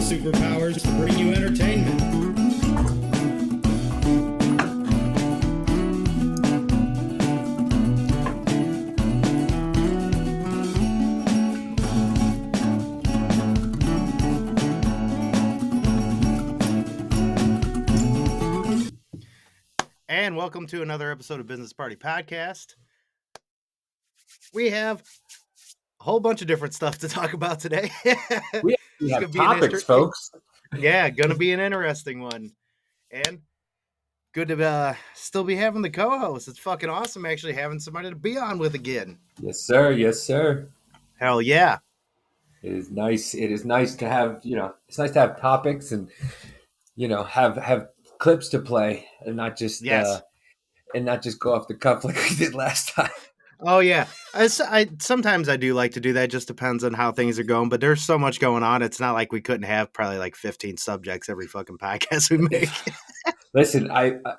superpowers to bring you entertainment. And welcome to another episode of Business Party Podcast. We have a whole bunch of different stuff to talk about today. We have topics, folks. Yeah, gonna be an interesting one. And good to still be having the co-host. It's fucking awesome actually having somebody to be on with again. Yes, sir. Yes, sir. Hell yeah. It is nice. It is nice to have, it's nice to have topics and, have clips to play and not just go off the cuff like we did last time. Oh yeah, I sometimes I do like to do that. Just depends on how things are going. But there's so much going on. It's not like we couldn't have probably like 15 subjects every fucking podcast we make. Listen,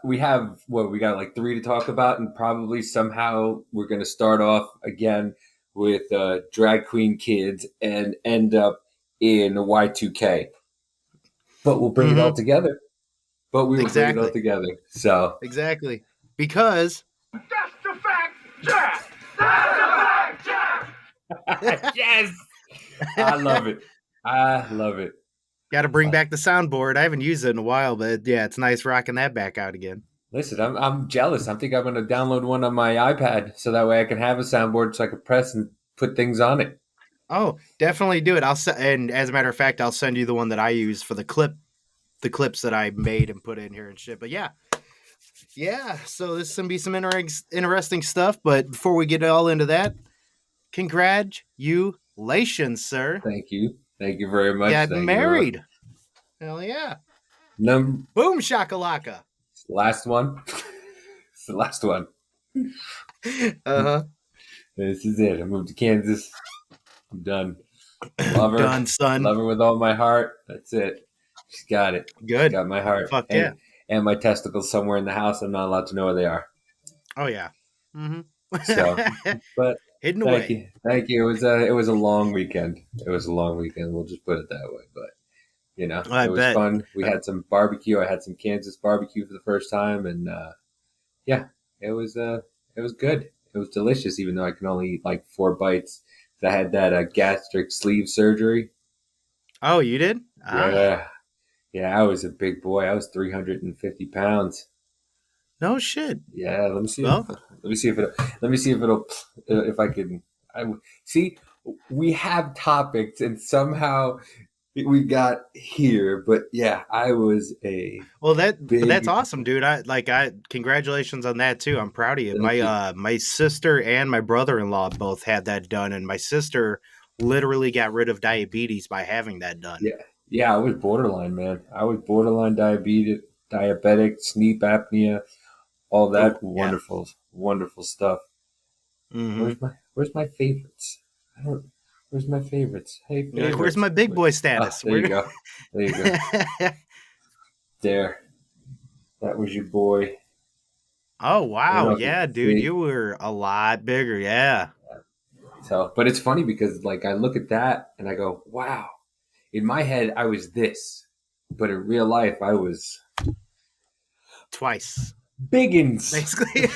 we got like 3 to talk about, and probably somehow we're going to start off again with drag queen kids and end up in Y2K. But we'll bring it all together. Bring it all together. So exactly because that's the fact, Jack. That's the fact, Jack. Yes, I love it. I love it. Got to bring back the soundboard. I haven't used it in a while, but yeah, it's nice rocking that back out again. Listen, I'm jealous. I think I'm going to download one on my iPad so that way I can have a soundboard so I can press and put things on it. Oh, definitely do it. And as a matter of fact, I'll send you the one that I use for the clips that I made and put in here and shit. But yeah. So this is gonna be some interesting stuff. But before we get all into that, congratulations, sir. Thank you very much. Getting married. Hell yeah. Boom shakalaka. It's the last one. It's the last one. Uh-huh. This is it. I moved to Kansas. I'm done. Love her. Done, son. Love her with all my heart. That's it. She's got it. Good. Got my heart. Fuck yeah. And my testicles somewhere in the house. I'm not allowed to know where they are. Oh yeah. Mm-hmm. So, but hidden away. Thank you. It was a long weekend. It was a long weekend. We'll just put it that way. But it was fun. We had some barbecue. I had some Kansas barbecue for the first time, and it was good. It was delicious, even though I can only eat like 4 bites. I had that gastric sleeve surgery. Oh, you did? Yeah, I was a big boy. I was 350 pounds. No shit. Yeah, let me see. Let me see if I can. See, we have topics, and somehow we got here. But yeah, I was that's awesome, dude. Congratulations on that too. I'm proud of you. My sister and my brother-in-law both had that done, and my sister literally got rid of diabetes by having that done. Yeah, I was borderline, man. I was borderline diabetic, sleep apnea, all that wonderful stuff. Mm-hmm. Where's my favorites? Where's my favorites? Hey, favorites. Where's my big boy status? There you go. There. That was your boy. Oh, wow. Yeah, dude. You were a lot bigger. Yeah. So, but it's funny because I look at that and I go, wow. In my head, I was this, but in real life, I was twice. Biggins. Basically.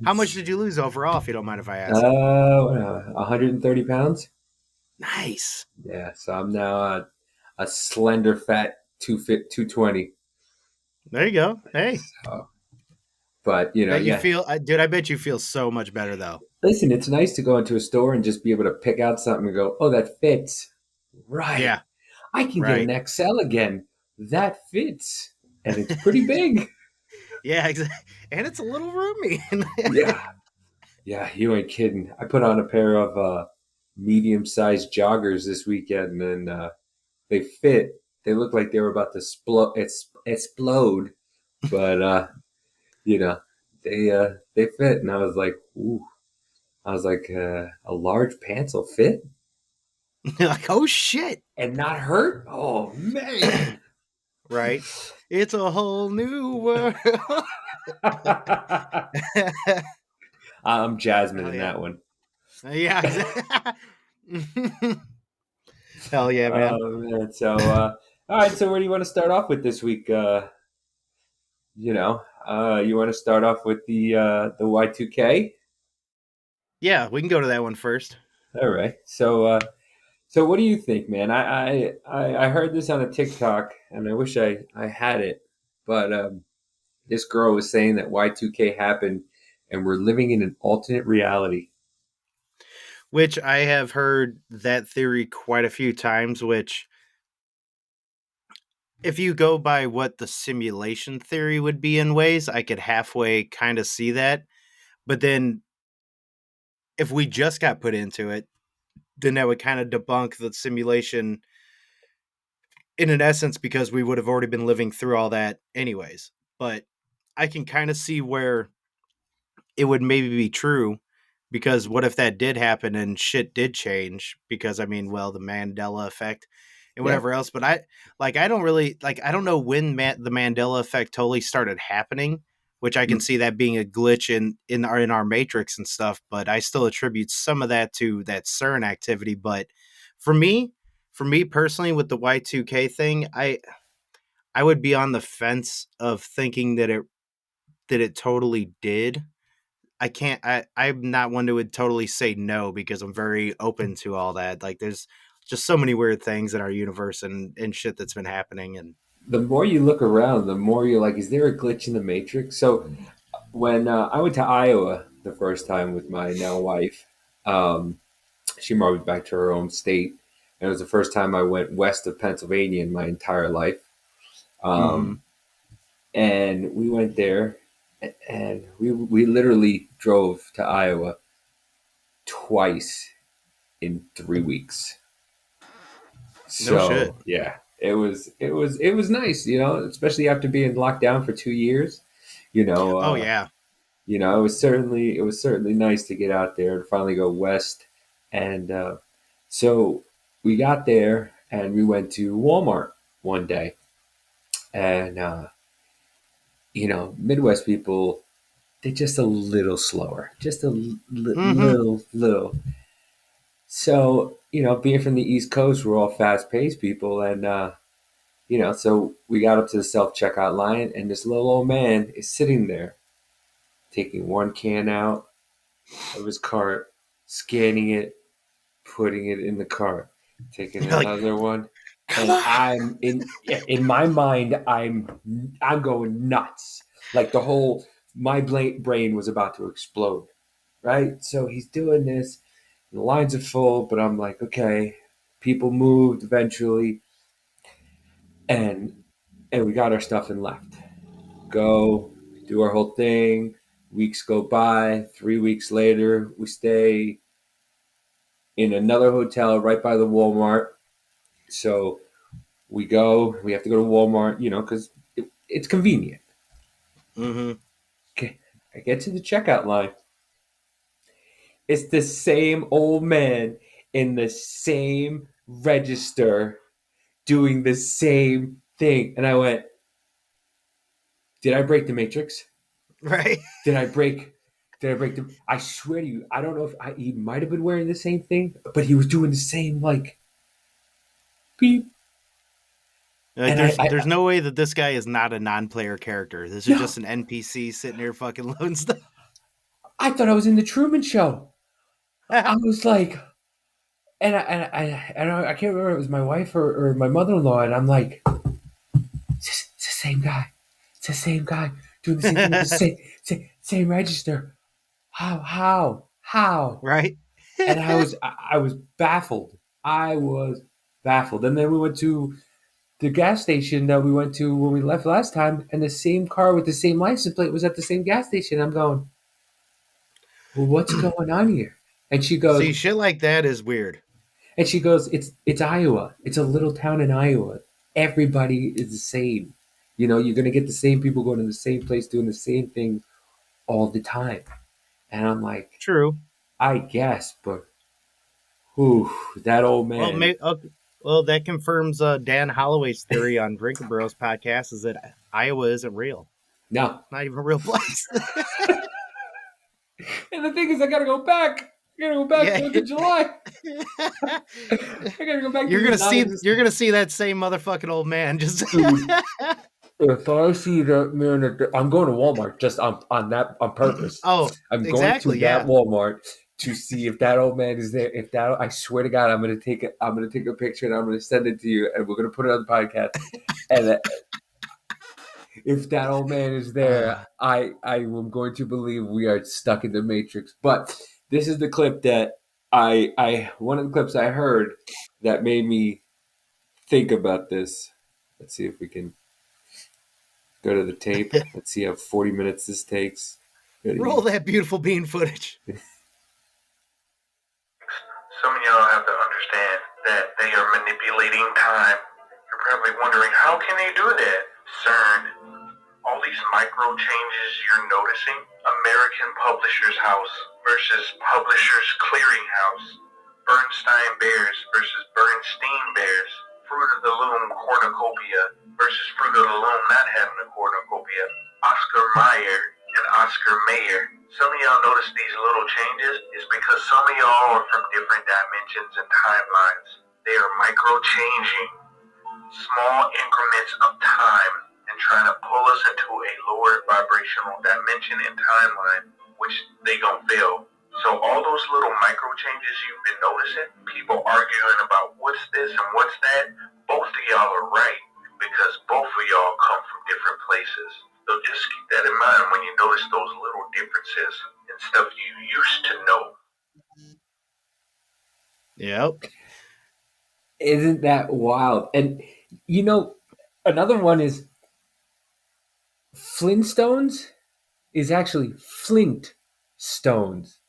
How much did you lose overall, if you don't mind if I ask? 130 pounds. Nice. Yeah, so I'm now a slender, fat 220. There you go. Hey. But, you feel, dude, I bet you feel so much better, though. Listen, it's nice to go into a store and just be able to pick out something and go, oh, that fits. Right. Yeah. I can get an XL again. That fits. And it's pretty big. Yeah, exactly. And it's a little roomy. Yeah, you ain't kidding. I put on a pair of medium-sized joggers this weekend, and they fit. They look like they were about to explode. But, they fit. And I was like, ooh. I was like, a large pants will fit? You're like, oh, shit. And not hurt? Oh, man. Right? It's a whole new world. I'm Jasmine in that one. Yeah. Hell yeah, man. Man. So, all right. So, where do you want to start off with this week? You want to start off with the Y2K? Yeah, we can go to that one first. All right. So what do you think, man? I heard this on a TikTok, and I wish I had it, but this girl was saying that Y2K happened, and we're living in an alternate reality. Which I have heard that theory quite a few times, which if you go by what the simulation theory would be in ways, I could halfway kind of see that. But then if we just got put into it, then that would kind of debunk the simulation in an essence because we would have already been living through all that anyways. But I can kind of see where it would maybe be true because what if that did happen and shit did change? Because I mean, well, the Mandela effect and Yeah. whatever else. But I don't really I don't know when the Mandela effect totally started happening, which I can see that being a glitch in our matrix and stuff. But I still attribute some of that to that CERN activity. But for me personally, with the Y2K thing, I would be on the fence of thinking that it totally did. I can't. I'm not one who would totally say no because I'm very open to all that. Like, there's just so many weird things in our universe and shit that's been happening. And The more you look around, the more you're like, is there a glitch in the matrix? So when I went to Iowa the first time with my now wife, um, she moved back to her home state, and it was the first time I went west of Pennsylvania in my entire life. Um, and we went there, and we literally drove to Iowa twice in 3 weeks. no shit, So yeah, it was nice, especially after being locked down for 2 years. You know, oh yeah, it was certainly nice to get out there and finally go west. And so we got there and we went to Walmart one day, and Midwest people, they're just a little slower, just a little. So, being from the East Coast, we're all fast paced people. And, so we got up to the self checkout line, and this little old man is sitting there taking one can out of his cart, scanning it, putting it in the cart, taking you're like, another one. come And on, I'm in my mind, I'm going nuts. Like my brain was about to explode, right? So he's doing this, and the lines are full, but I'm like, okay, people moved eventually, and we got our stuff and left. Go do our whole thing. Weeks go by. 3 weeks later, we stay in another hotel right by the Walmart. So we have to go to Walmart, because it's convenient. Okay, I get to the checkout line. It's the same old man in the same register doing the same thing. And I went, did I break the matrix? right? Did I break the? I swear to you, I don't know if he might have been wearing the same thing, but he was doing the same, like, beep. Like, And there's no way that this guy is not a non-player character. This is no, just an NPC sitting there fucking loading stuff. I thought I was in the Truman Show. I was like, and I can't remember if it was my wife or my mother-in-law, and I'm like, it's the same guy. It's the same guy doing the same thing with the same register. How? Right? And I was baffled. I was baffled. And then we went to the gas station that we went to when we left last time, and the same car with the same license plate was at the same gas station. I'm going, well, what's going on here? And she goes, See, shit like that is weird. it's Iowa. It's a little town in Iowa. Everybody is the same. You're gonna get the same people going to the same place doing the same thing all the time. And I'm like, True. I guess, but whew, that old Well, man. okay. Well, that confirms Dan Holloway's theory on Drinking Bros podcast is that Iowa isn't real. No. Not even a real place. And the thing is, I gotta go back. I gotta go back to the July. I gotta go back. You're gonna see that same motherfucking old man. Just dude. If I see that man, I'm going to Walmart just on purpose. Oh, I'm exactly, going to that Walmart to see if that old man is there. If that, I swear to God, I'm gonna take a picture and I'm gonna send it to you, and we're gonna put it on the podcast. And if that old man is there, I am going to believe we are stuck in the Matrix. But this is the clip that one of the clips I heard that made me think about this. Let's see if we can go to the tape. Let's see how 40 minutes this takes. Roll that beautiful bean footage. Some of y'all have to understand that they are manipulating time. You're probably wondering, how can they do that? CERN, all these micro changes you're noticing, American Publishers House versus Publishers Clearinghouse, Bernstein Bears versus Bernstein Bears, Fruit of the Loom cornucopia versus Fruit of the Loom not having a cornucopia, Oscar Mayer and Oscar Mayer. Some of y'all notice these little changes is because some of y'all are from different dimensions and timelines. They are micro-changing small increments of time and trying to pull us into a lower vibrational dimension and timeline, which they gonna fail. So all those little micro changes you've been noticing, people arguing about what's this and what's that, both of y'all are right because both of y'all come from different places. So just keep that in mind when you notice those little differences and stuff you used to know. Yep. Isn't that wild? And you know, another one is Flintstones is actually Flintstones.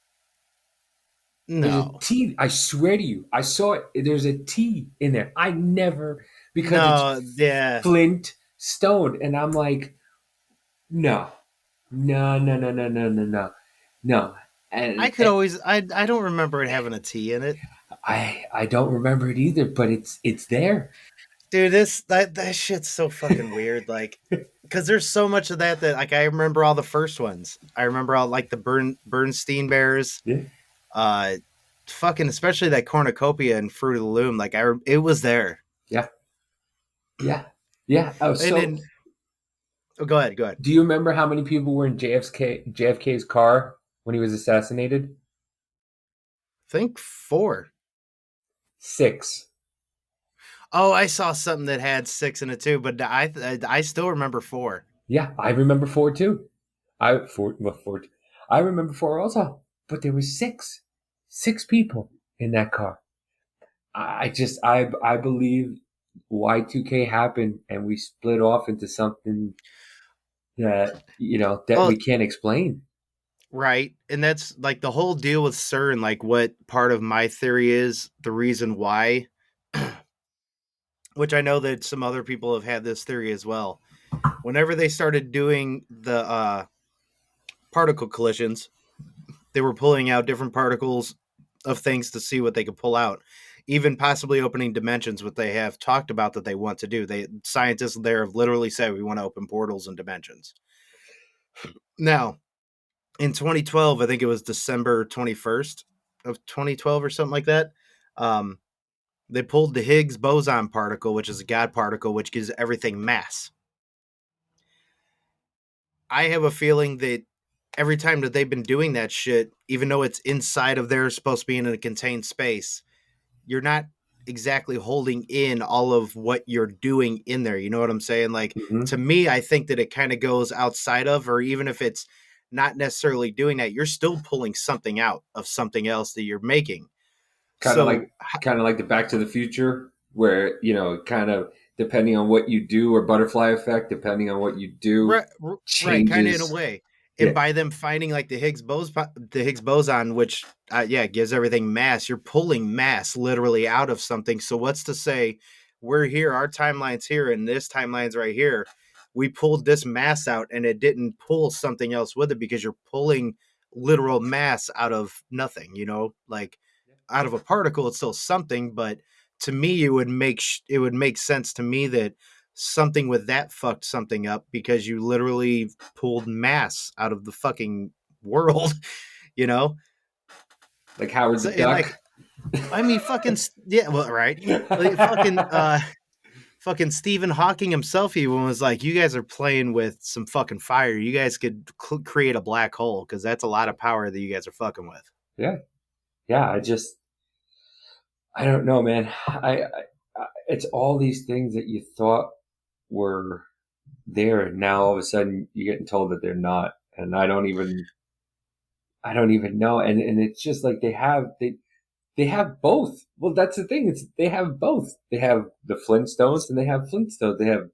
No. There's a T. I swear to you, I saw it. There's a T in there. I never, because it's Flint Stone. And I'm like, no. And I could always, I don't remember it having a T in it. I don't remember it either, but it's there. Dude, that shit's so fucking weird. Like, because there's so much of that like I remember all the first ones. I remember all like the Bernstein Bears. Yeah. Fucking especially that cornucopia and Fruit of the Loom. Like it was there. Yeah. Oh, go ahead. Do you remember how many people were in JFK's car when he was assassinated? I think 4. 6. Oh, I saw something that had 6 in it too, but I still remember 4. Yeah, I remember 4 too. I remember 4 also, but there was 6 people in that car. I believe Y2K happened and we split off into something that we can't explain. Right. And that's like the whole deal with CERN, like what part of my theory is the reason why, which I know that some other people have had this theory as well. Whenever they started doing the particle collisions, they were pulling out different particles of things to see what they could pull out, even possibly opening dimensions, what they have talked about that they want to do. Scientists there have literally said we want to open portals and dimensions. Now, in 2012, I think it was December 21st of 2012 or something like that, they pulled the Higgs boson particle, which is a God particle, which gives everything mass. I have a feeling that every time that they've been doing that shit, even though it's inside of there, supposed to be in a contained space, you're not exactly holding in all of what you're doing in there. You know what I'm saying? Like, to me, I think that it kind of goes outside of, or even if it's not necessarily doing that, you're still pulling something out of something else that you're making. Kind of like the Back to the Future, where, kind of depending on what you do, or butterfly effect, depending on what you do, right, kind of in a way. And by them finding like the Higgs boson, which gives everything mass, you're pulling mass literally out of something. So what's to say we're here, our timeline's here, and this timeline's right here. We pulled this mass out and it didn't pull something else with it, because you're pulling literal mass out of nothing, like out of a particle, it's still something. But to me, it would make sense to me that something with that fucked something up, because you literally pulled mass out of the fucking world, Like Howard the Duck. I mean, fucking yeah, well, right? Like, fucking Stephen Hawking himself even was like, "You guys are playing with some fucking fire. You guys could create a black hole because that's a lot of power that you guys are fucking with." Yeah. I don't know, man. I it's all these things that you thought were there, and now all of a sudden you're getting told that they're not, and I don't even know, and it's just like they have both. Well, that's the thing. They have both. They have the Flintstones and they have Flintstones. They have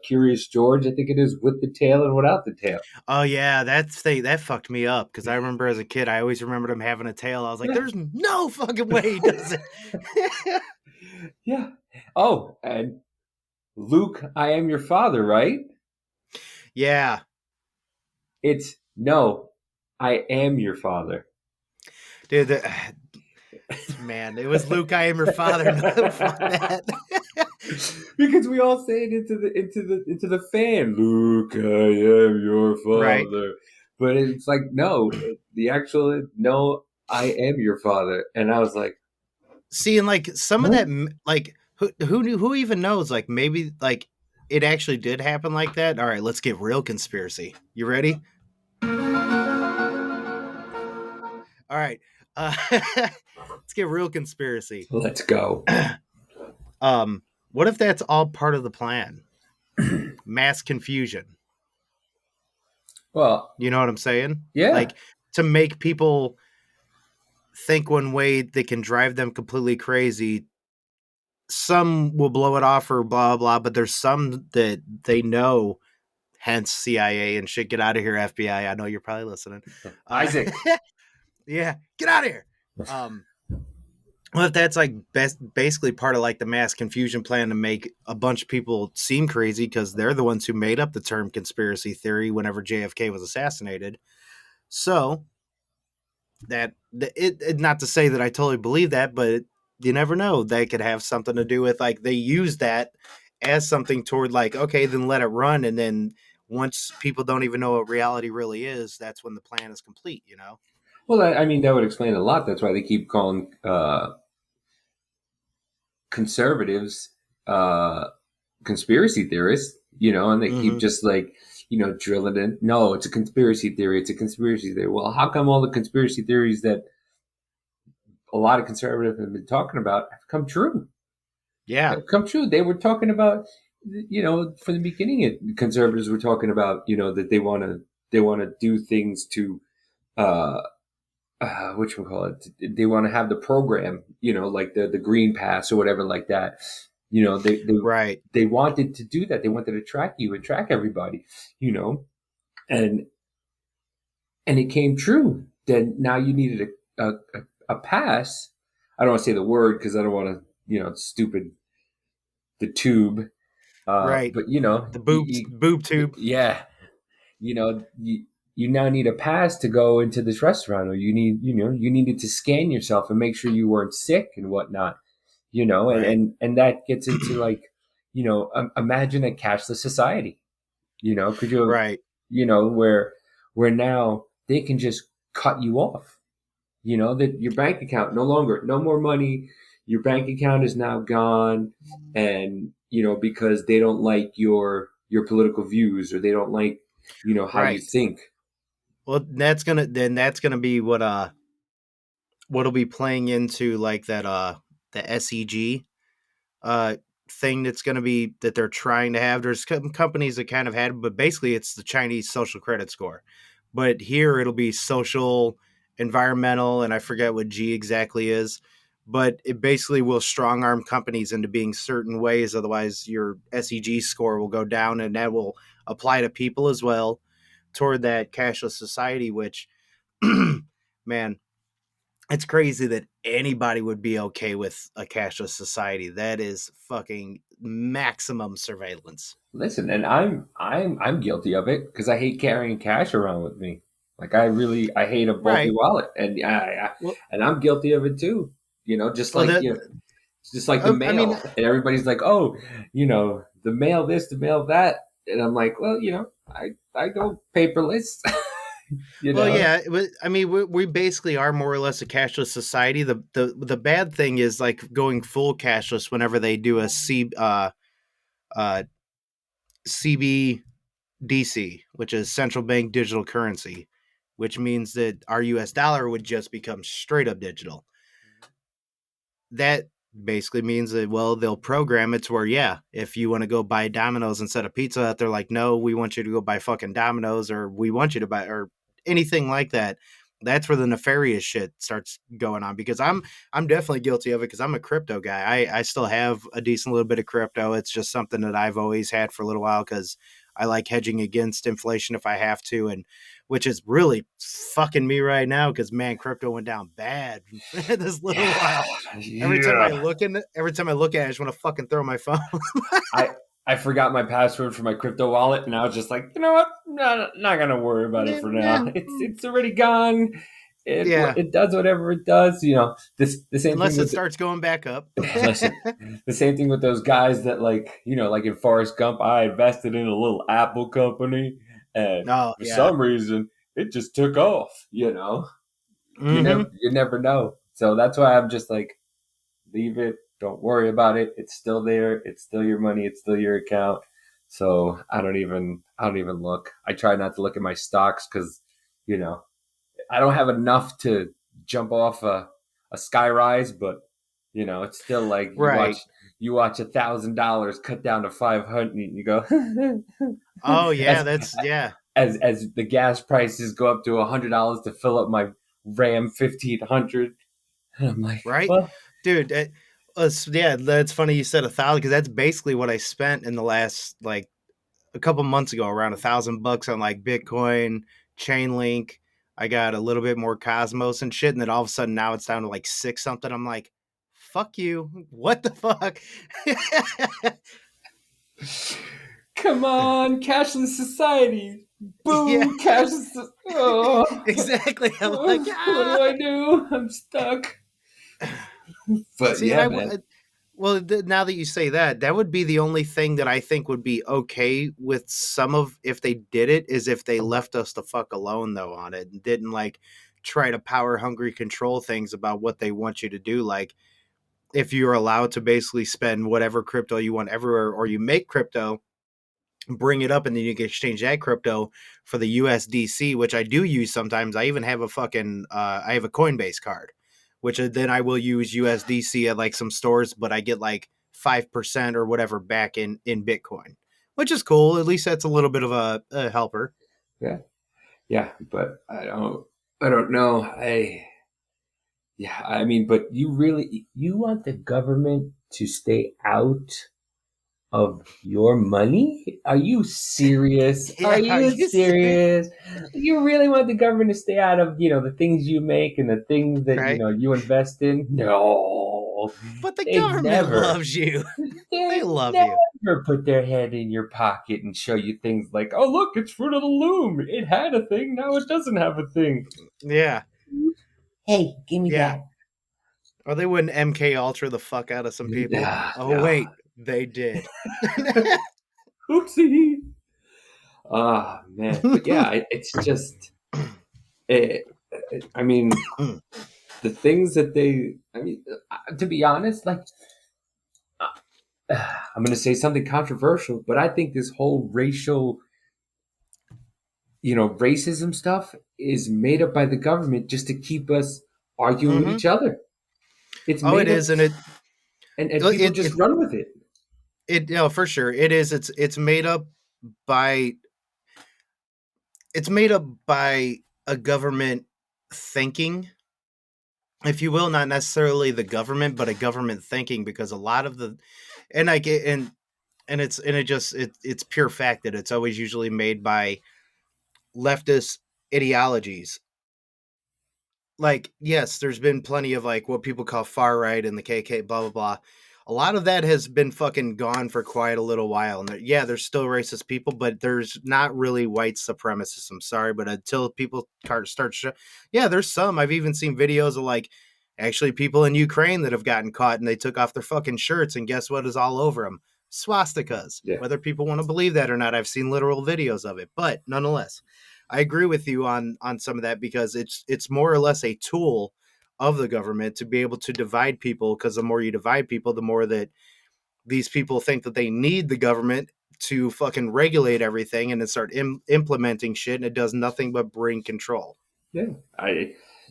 Curious George, I think it is, with the tail and without the tail. Oh yeah, that fucked me up because I remember as a kid, I always remembered him having a tail. I was like, "There's no fucking way he does it." Yeah. Oh, and Luke, I am your father, right? Yeah. It's no, I am your father. Dude, man, it was Luke, I am your father. Fuck that. Because we all say it into the fan. Luke, I am your father. Right. But it's like, no, the actual no, I am your father. And I was like, see, and like some of that, like who even knows? Like maybe like it actually did happen like that. All right, let's get real conspiracy. You ready? All right. Let's get real conspiracy. Let's go. What if that's all part of the plan? Mass confusion. Well, you know what I'm saying? Yeah. Like to make people think one way, they can drive them completely crazy. Some will blow it off or blah, blah, but there's some that they know, hence CIA and shit. Get out of here, FBI. I know you're probably listening. Isaac. Yeah, get out of here. Well, if that's like basically part of like the mass confusion plan to make a bunch of people seem crazy because they're the ones who made up the term conspiracy theory whenever JFK was assassinated. So that it not to say that I totally believe that, but you never know. They could have something to do with like they use that as something toward like, okay, then let it run. And then once people don't even know what reality really is, that's when the plan is complete, you know? Well, I mean, that would explain a lot. That's why they keep calling conservatives conspiracy theorists, you know, and they keep just like, you know, drilling in. No, it's a conspiracy theory. It's a conspiracy theory. Well, how come all the conspiracy theories that a lot of conservatives have been talking about have come true? Yeah. Have come true. They were talking about, you know, from the beginning, conservatives were talking about, you know, that they want to do things to, whatchamacallit, they want to have the program, you know, like the Green Pass or whatever like that. You know, they wanted to do that. They wanted to track you and track everybody, you know, and it came true. Then now you needed a pass. I don't want to say the word because I don't want to, you know, it's stupid. The tube, right? But you know, the boob tube. Yeah, you know, you now need a pass to go into this restaurant, or you needed to scan yourself and make sure you weren't sick and whatnot. You know, and that gets into like, you know, imagine a cashless society. You know, could you, you know, where now they can just cut you off. You know, that your bank account no more money. Your bank account is now gone, and you know, because they don't like your political views, or they don't like, you know, how you think. Well, that's gonna be what'll be playing into like that the SEG thing that's going to be that they're trying to have. There's companies that kind of had, but basically it's the Chinese social credit score. But here it'll be social, environmental, and I forget what G exactly is. But it basically will strong arm companies into being certain ways. Otherwise, your SEG score will go down, and that will apply to people as well toward that cashless society, which, man, it's crazy that anybody would be okay with a cashless society. That is fucking maximum surveillance. Listen, and I'm guilty of it because I hate carrying cash around with me. Like I hate a bulky wallet, and and I'm guilty of it too. You know, just like the mail, I mean, and everybody's like, oh, you know, the mail this, the mail that, and I'm like, well, you know, I go paperless. You Well, know? yeah. I mean, we basically are more or less a cashless society. The bad thing is like going full cashless whenever they do a uh, CBDC, which is central bank digital currency, which means that our U.S. dollar would just become straight up digital. That basically means that, well, they'll program it to where, yeah, if you want to go buy Domino's instead of Pizza, they're like, no, we want you to go buy fucking Domino's, or we want you to buy, or anything like that. That's where the nefarious shit starts going on, because I'm definitely guilty of it, because I'm a crypto guy. I still have a decent little bit of crypto. It's just something that I've always had for a little while, because I like hedging against inflation if I have to, and which is really fucking me right now, because man, crypto went down bad this little while. Every time I look at it, I just want to fucking throw my phone. I forgot my password for my crypto wallet, and I was just like, you know what? Not gonna worry about it for now. It's already gone. It does whatever it does. You know, the same unless thing it starts going back up. Listen, the same thing with those guys that, like, you know, like in Forrest Gump, I invested in a little Apple company, and for some reason it just took off. You know, you never know. So that's why I'm just like, leave it. Don't worry about it. It's still there. It's still your money. It's still your account. So I don't even look. I try not to look at my stocks, because, you know, I don't have enough to jump off a sky rise, but, you know, it's still like you watch $1,000 cut down to 500, and you go, oh yeah, as the gas prices go up to $100 to fill up my Ram 1500. I'm like, right, well, dude. That's funny you said 1,000, because that's basically what I spent in the last, like, a couple months ago, around $1,000 on like Bitcoin, Chainlink. I got a little bit more Cosmos and shit, and then all of a sudden now it's down to like 6 something. I'm like, fuck you. What the fuck? Come on, cashless society. Boom, Yeah. cashless. Oh. Exactly. I'm like, what do I do? I'm stuck. But see, yeah, man. Well, now that you say that, that would be the only thing that I think would be okay with some of, if they did it, is if they left us the fuck alone, though, on it, and didn't like try to power hungry control things about what they want you to do. Like, if you're allowed to basically spend whatever crypto you want everywhere, or you make crypto, bring it up, and then you can exchange that crypto for the USDC, which I do use sometimes. I even have a fucking I have a Coinbase card, which then I will use USDC at like some stores, but I get like 5% or whatever back in Bitcoin, which is cool. At least that's a little bit of a helper. Yeah, but I don't know. I mean, but you want the government to stay out of your money? Are you serious? Yeah, are you serious? You really want the government to stay out of, you know, the things you make and the things that, right, you know, you invest in? No. But the government loves you. They love you. Never put their head in your pocket and show you things like, oh, look, it's Fruit of the Loom. It had a thing. Now it doesn't have a thing. Yeah. Hey, give me that. Or they wouldn't MK Ultra the fuck out of some people. Wait. They did. Oopsie. Ah, man. But yeah, it's just, I mean, the things that to be honest, like, I'm going to say something controversial, but I think this whole racial, you know, racism stuff is made up by the government just to keep us arguing with each other. It's it is, and people just run with it. For sure it is. It's made up by a government thinking, if you will, not necessarily the government, but a government thinking, because a lot of the, it's pure fact that it's always usually made by leftist ideologies. Like, yes, there's been plenty of like what people call far right and the KK, blah blah blah. A lot of that has been fucking gone for quite a little while. And there's still racist people, but there's not really white supremacists. I'm sorry, but until people start there's some. I've even seen videos of like actually people in Ukraine that have gotten caught and they took off their fucking shirts, and guess what is all over them? Swastikas. Yeah. Whether people want to believe that or not, I've seen literal videos of it, but nonetheless. I agree with you on some of that, because it's more or less a tool of the government to be able to divide people, because the more you divide people, the more that these people think that they need the government to fucking regulate everything, and then start implementing shit, and it does nothing but bring control. Yeah,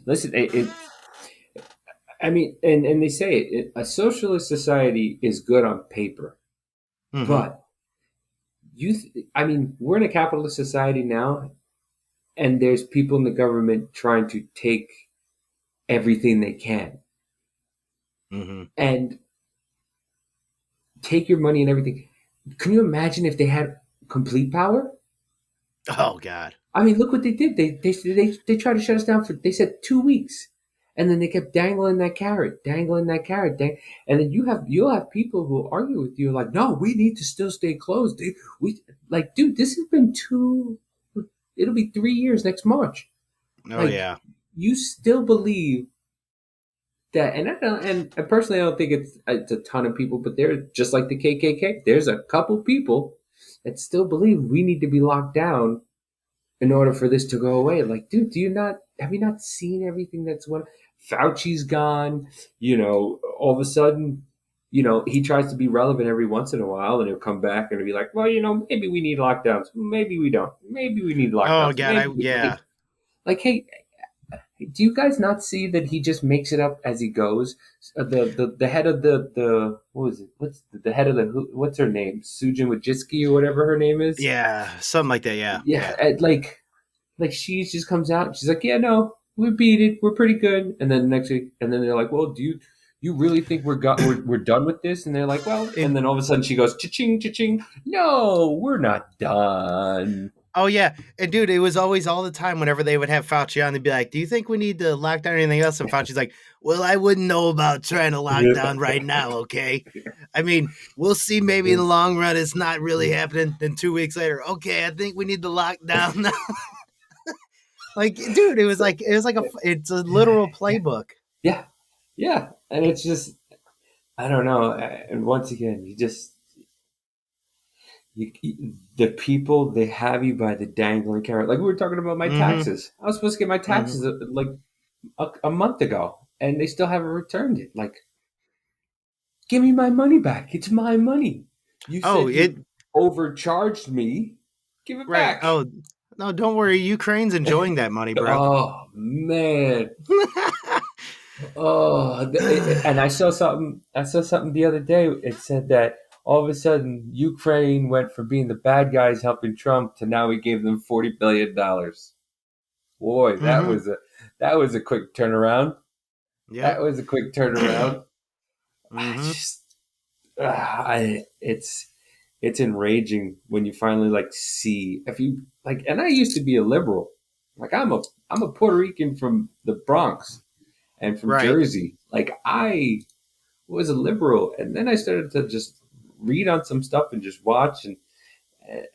listen. I mean, and they say a socialist society is good on paper, but I mean, we're in a capitalist society now, and there's people in the government trying to take everything they can and take your money and everything. Can you imagine if they had complete power? Oh God! I mean, look what they did. They tried to shut us down for, they said, 2 weeks, and then they kept dangling that carrot, and then you'll have people who argue with you like, no, we need to still stay closed. Dude, this has been it'll be 3 years next March. Oh yeah, you still believe that, and personally, I don't think it's a ton of people, but they're just like the KKK. There's a couple people that still believe we need to be locked down in order for this to go away. Like, dude, have you not seen everything that's what Fauci's gone? All of a sudden, he tries to be relevant every once in a while, and he'll come back and he'll be like, well, maybe we need lockdowns. Maybe we don't. Maybe we need lockdowns. Oh God, yeah. Like, hey, do you guys not see that he just makes it up as he goes? The head of the what was it? What's the head of what's her name? Sujin Wojcicki or whatever her name is. Yeah, something like that. Yeah. Like she just comes out and she's like, yeah, no, we beat it, we're pretty good. And then next week, and then they're like, well, do you really think we're done with this? And they're like, well, and then all of a sudden she goes, cha-ching, cha-ching. No, we're not done. Oh yeah, and dude, it was always all the time whenever they would have Fauci on, they'd be like, "Do you think we need to lock down anything else?" And Fauci's like, "Well, I wouldn't know about trying to lock down right now. Okay, I mean, we'll see. Maybe in the long run, it's not really happening. Then 2 weeks later, okay, I think we need to lock down now." Like, dude, it's a literal playbook. Yeah, and it's just, I don't know. And once again, the people, they have you by the dangling carrot. Like we were talking about my taxes. I was supposed to get my taxes like a month ago, and they still haven't returned it. Like, give me my money back. It's my money. You said you overcharged me. Give it back. Oh, no, don't worry. Ukraine's enjoying that money, bro. Oh, man. And I saw something the other day. It said that all of a sudden, Ukraine went from being the bad guys helping Trump to now we gave them $40 billion. Boy, that was a quick turnaround. Yeah, that was a quick turnaround. It's enraging when you finally see, if you like. And I used to be a liberal. Like I'm a Puerto Rican from the Bronx and from Jersey. Like I was a liberal, and then I started to just read on some stuff and just watch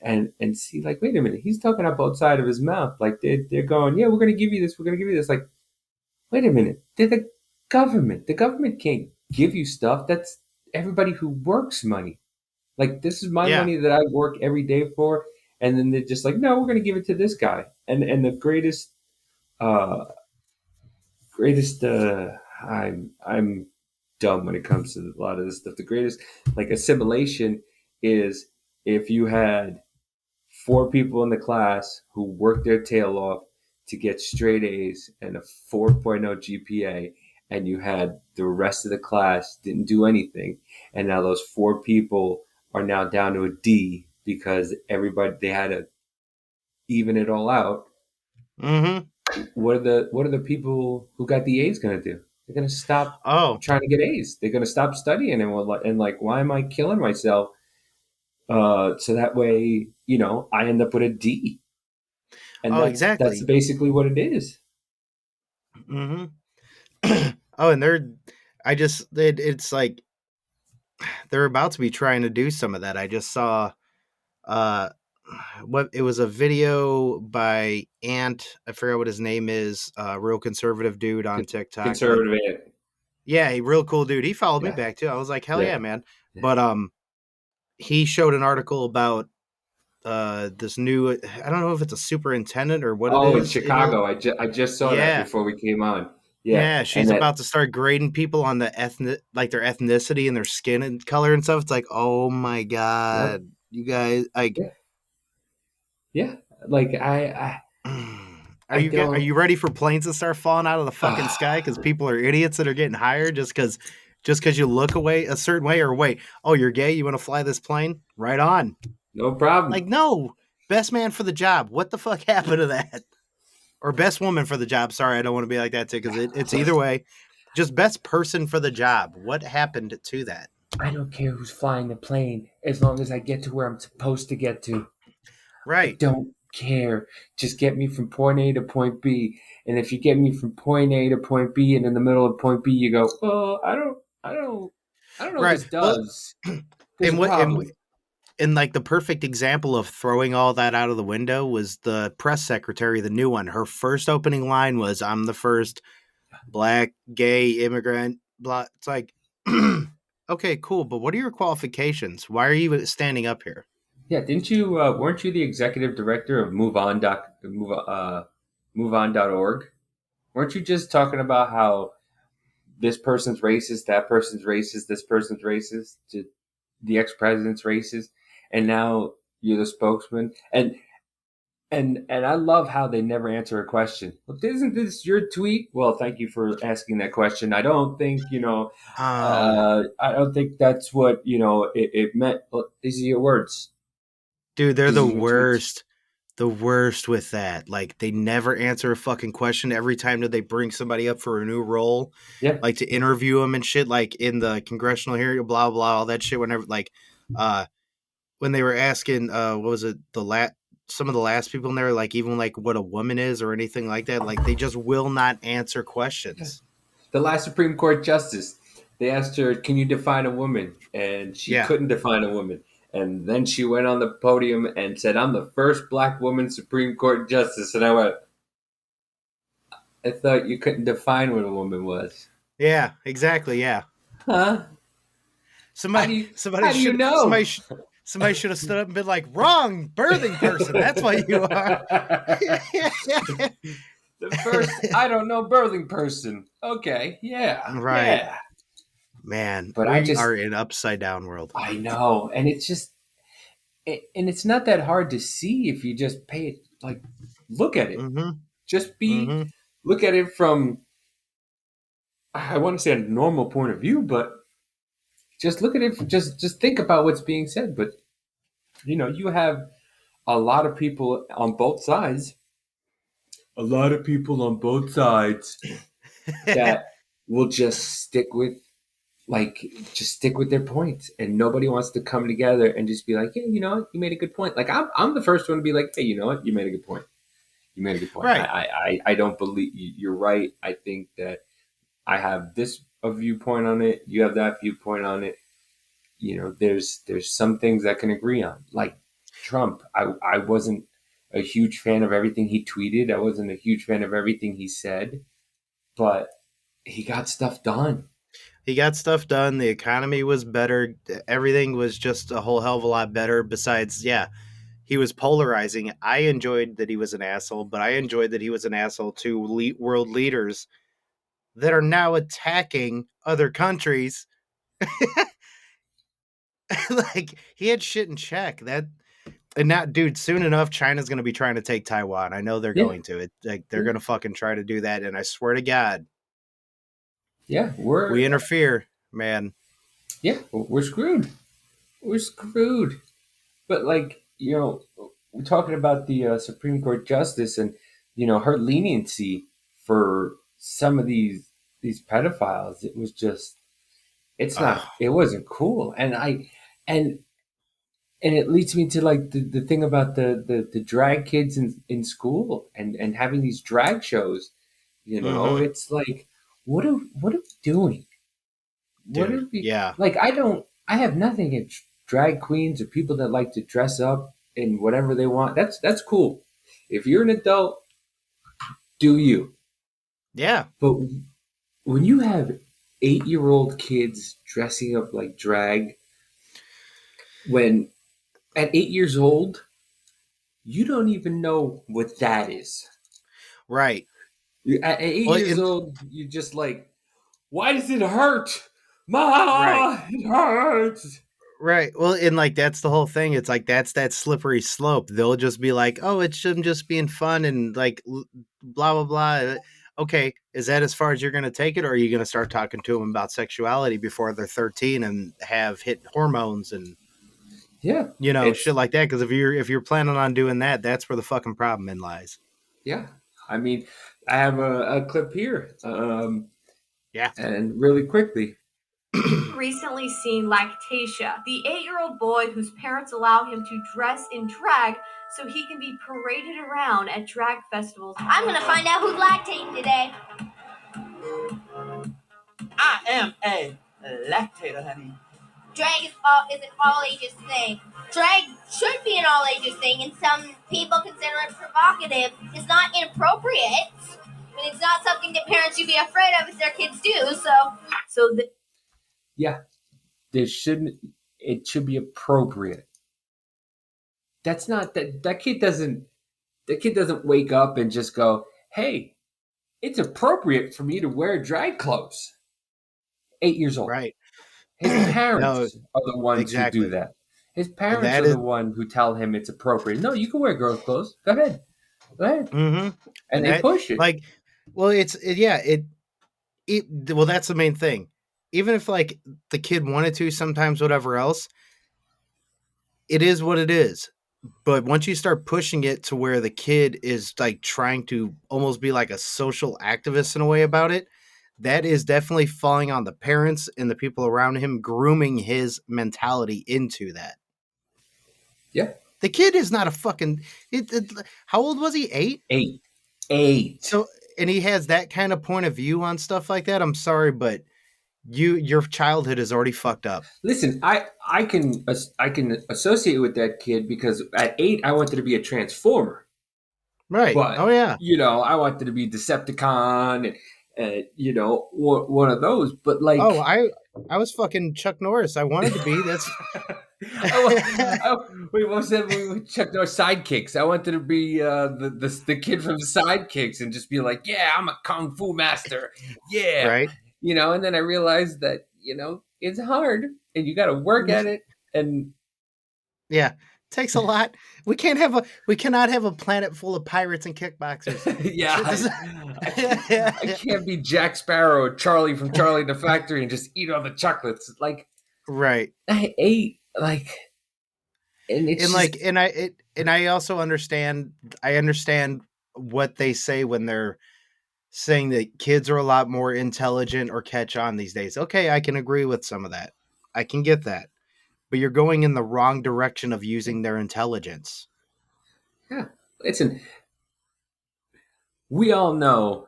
and see, like, wait a minute, he's talking out both sides of his mouth. Like they're going, yeah, we're going to give you this, we're going to give you this. Like, wait a minute, they're the government. The government can't give you stuff. That's everybody who works money. Like, this is my money that I work every day for, and then they're just like, no, we're going to give it to this guy. And the greatest I'm dumb when it comes to a lot of this stuff. The greatest assimilation is if you had 4 people in the class who worked their tail off to get straight A's and a 4.0 GPA, and you had the rest of the class didn't do anything, and now those 4 people are now down to a D because they had to even it all out. What are the people who got the A's going to do? They're going to stop trying to get A's. They're going to stop studying and why am I killing myself? So that way, I end up with a D. And exactly. That's basically what it is. And it's like they're about to be trying to do some of that. I just saw it was a video by Ant. I forget what his name is. Real conservative dude on TikTok. Conservative Ant. Yeah, a real cool dude. He followed me back too. I was like, hell yeah, man. But he showed an article about this new, I don't know if it's a superintendent or what it Oh, in is. Chicago. I just saw that before we came on. Yeah. Yeah, she's about to start grading people on the their ethnicity and their skin and color and stuff. It's like, oh my god, you guys, like, yeah. Like are you ready for planes to start falling out of the fucking sky because people are idiots that are getting hired just because you look away a certain way, or wait, oh, you're gay, you want to fly this plane? Right on. No problem. Like, no, best man for the job. What the fuck happened to that? Or best woman for the job. Sorry, I don't want to be like that too, because it's either way. Just best person for the job. What happened to that? I don't care who's flying the plane as long as I get to where I'm supposed to get to. Right. I don't care. Just get me from point A to point B. And if you get me from point A to point B, and in the middle of point B, you go, "Oh, I don't know what this does." And like the perfect example of throwing all that out of the window was the press secretary, the new one. Her first opening line was, "I'm the first black gay immigrant." Blah. It's like, okay, cool, but what are your qualifications? Why are you standing up here? Yeah, didn't you? Weren't you the executive director of MoveOn.org? Weren't you just talking about how this person's racist, that person's racist, this person's racist, the ex-president's racist, and now you're the spokesman? And I love how they never answer a question. Well, isn't this your tweet? Well, thank you for asking that question. I don't think, I don't think that's what, it meant. Well, these are your words. Dude, they're the worst. The worst with that. Like, they never answer a fucking question every time that they bring somebody up for a new role. Yeah. Like, to interview them and shit, like in the congressional hearing, blah, blah, all that shit. Whenever, like, when they were asking, what was it, some of the last people in there, like, even like what a woman is or anything like that, like, they just will not answer questions. The last Supreme Court justice, they asked her, "Can you define a woman?" And she couldn't define a woman. And then she went on the podium and said, "I'm the first black woman Supreme Court justice." And I went, "I thought you couldn't define what a woman was." Yeah, exactly. Yeah. Huh? Somebody should have stood up and been like, "Wrong, birthing person. That's what you are." The first, I don't know, birthing person. Okay, yeah, right. Yeah. Man, but we are in upside down world. I know, and it's just, and it's not that hard to see if you just pay it, like, look at it. Mm-hmm. Just look at it from, I want to say, a normal point of view, but just look at it. Just think about what's being said. But you have a lot of people on both sides. A lot of people on both sides that will just stick with their points, and nobody wants to come together and just be like, "Yeah, you know what, you made a good point." Like, I'm the first one to be like, "Hey, you know what, you made a good point. You made a good point." Right. I don't believe you're right. I think that I have this a viewpoint on it. You have that viewpoint on it. There's some things that can agree on. Like Trump, I wasn't a huge fan of everything he tweeted. I wasn't a huge fan of everything he said, but he got stuff done. He got stuff done. The economy was better. Everything was just a whole hell of a lot better. Besides, he was polarizing. I enjoyed that he was an asshole, but I enjoyed that he was an asshole to world leaders that are now attacking other countries. Like, he had shit in check. And now, dude, soon enough, China's going to be trying to take Taiwan. I know they're going to. They're going to fucking try to do that, and I swear to God. Yeah, we interfere, man. Yeah, we're screwed. We're screwed. But, like, we're talking about the Supreme Court justice and, her leniency for some of these pedophiles. It was just, it wasn't cool. And it leads me to, like, the thing about the drag kids in school and having these drag shows. It's like, what are we doing? What are we? Yeah. Like, I have nothing against drag queens or people that like to dress up in whatever they want. That's cool. If you're an adult, do you? Yeah. But when you have 8-year-old kids dressing up like drag, when at 8 years old, You don't even know what that is. Right. At 8 Well, years old, you're just like, why does it hurt? Ma, right. it hurts. Right. Well, and like that's the whole thing. It's like that's that slippery slope. They'll just be like, "Oh, it's just being fun and like blah blah blah." Okay, is that as far as you're going to take it, or are you going to start talking to them about sexuality before they're 13 and have hit hormones and Yeah, shit like that? Because if you're planning on doing that, that's where the fucking problem in lies. yeah. I mean, I have a clip here, Yeah. and really quickly. Recently seen Lactatia, the 8-year-old boy whose parents allow him to dress in drag so he can be paraded around at drag festivals. I'm gonna find out who's lactating today. I am a lactator, honey. Drag is an all ages thing. Drag should be an all ages thing, and some people consider it provocative. It's not inappropriate, but it's not something that parents should be afraid of if their kids do. Yeah, it should be appropriate. That's not that kid doesn't wake up and just go, hey, it's appropriate for me to wear drag clothes. 8 years old. Right. His parents are the ones who do that. His parents are the one who tell him it's appropriate. No, you can wear girls' clothes. Go ahead. Mm-hmm. And they push it. Like, well, well, that's the main thing. Even if like the kid wanted to, sometimes whatever else, it is what it is. But once you start pushing it to where the kid is like trying to almost be like a social activist in a way about it, that is definitely falling on the parents and the people around him, grooming his mentality into that. Yeah. The kid is not a fucking... how old was he? 8? 8. So, and he has that kind of point of view on stuff like that. I'm sorry, but your childhood is already fucked up. Listen, I can associate with that kid because at 8 I wanted to be a transformer. Right. But, oh yeah. I wanted to be Decepticon and one of those. But like, oh, I was fucking Chuck Norris. I wanted to be. That's. Wait, what was that movie? Chuck Norris Sidekicks. I wanted to be the kid from Sidekicks and just be like, yeah, I'm a kung fu master. Yeah. Right. And then I realized that, it's hard and you got to work at it. And yeah, it takes a lot. We cannot have a planet full of pirates and kickboxers. Yeah. I can't be Jack Sparrow or Charlie from Charlie and the Factory and just eat all the chocolates. Like, right. I ate like, and I also understand. I understand what they say when they're saying that kids are a lot more intelligent or catch on these days. Okay, I can agree with some of that. I can get that. But you're going in the wrong direction of using their intelligence. Yeah. Listen, we all know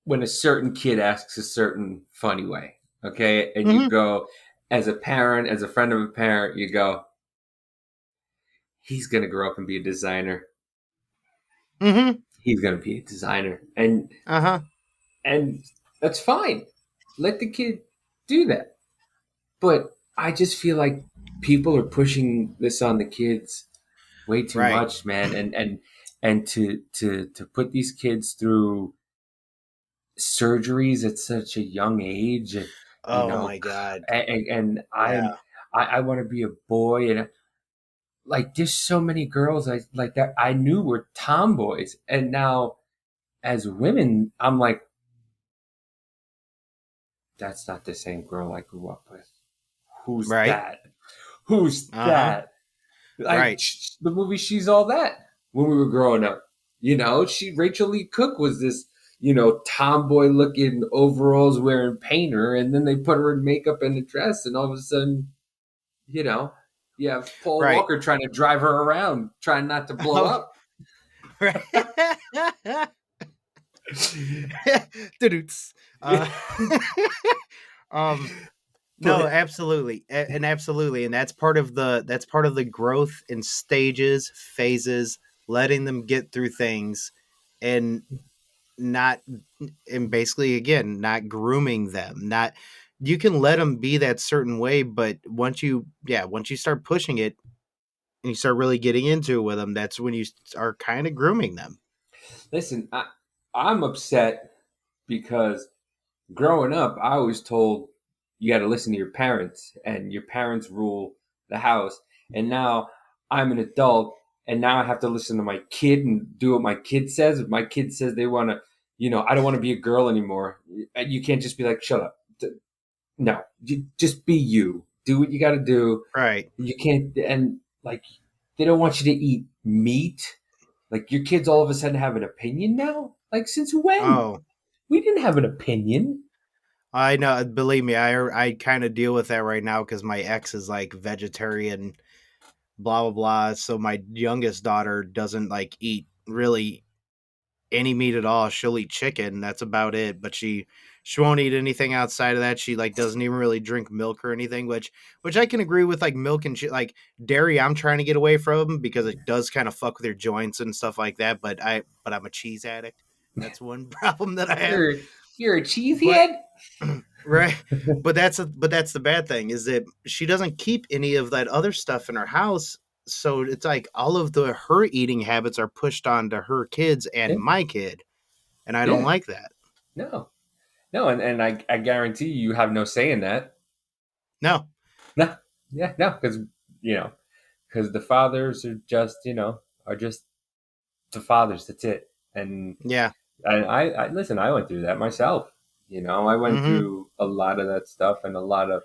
when a certain kid asks a certain funny way, okay? And you go, as a parent, as a friend of a parent, you go, he's going to grow up and be a designer. Mm-hmm. He's going to be a designer. And and that's fine. Let the kid do that. But I just feel like people are pushing this on the kids way too much, man. And to put these kids through surgeries at such a young age. My God. And I want to be a boy. And like, there's so many girls I knew were tomboys. And now as women, I'm like, that's not the same girl I grew up with. Who's that? Who's that? Like, the movie She's All That when we were growing up. Rachel Lee Cook was this, tomboy looking overalls wearing painter, and then they put her in makeup and a dress, and all of a sudden, you have Paul Walker trying to drive her around, trying not to blow up. Right. No, absolutely. And absolutely. And that's part of the growth in stages, phases, letting them get through things and basically again, not grooming them. You can let them be that certain way, but once you start pushing it, and you start really getting into it with them, that's when you are kind of grooming them. Listen, I'm upset because growing up, I was told you got to listen to your parents, and your parents rule the house. And now I'm an adult, and now I have to listen to my kid and do what my kid says. If my kid says they want to, I don't want to be a girl anymore, you can't just be like, shut up. No, just be you. Do what you got to do. Right. You can't, and like, they don't want you to eat meat. Like, your kids all of a sudden have an opinion now? Like, since when? Oh, we didn't have an opinion. I know. Believe me, I kind of deal with that right now because my ex is like vegetarian, blah, blah, blah. So my youngest daughter doesn't like eat really any meat at all. She'll eat chicken. That's about it. But she won't eat anything outside of that. She like doesn't even really drink milk or anything, which I can agree with. Like milk and shit, like dairy, I'm trying to get away from because it does kind of fuck with your joints and stuff like that. But I'm a cheese addict. That's one problem that I have. You're a cheesehead, right? But that's the bad thing is that she doesn't keep any of that other stuff in her house. So it's like all of her eating habits are pushed onto her kids and my kid, and I don't like that. No, and I guarantee you have no say in that. No, because because the fathers are just the fathers. That's it. And I listen. I went through that myself. I went through a lot of that stuff and a lot of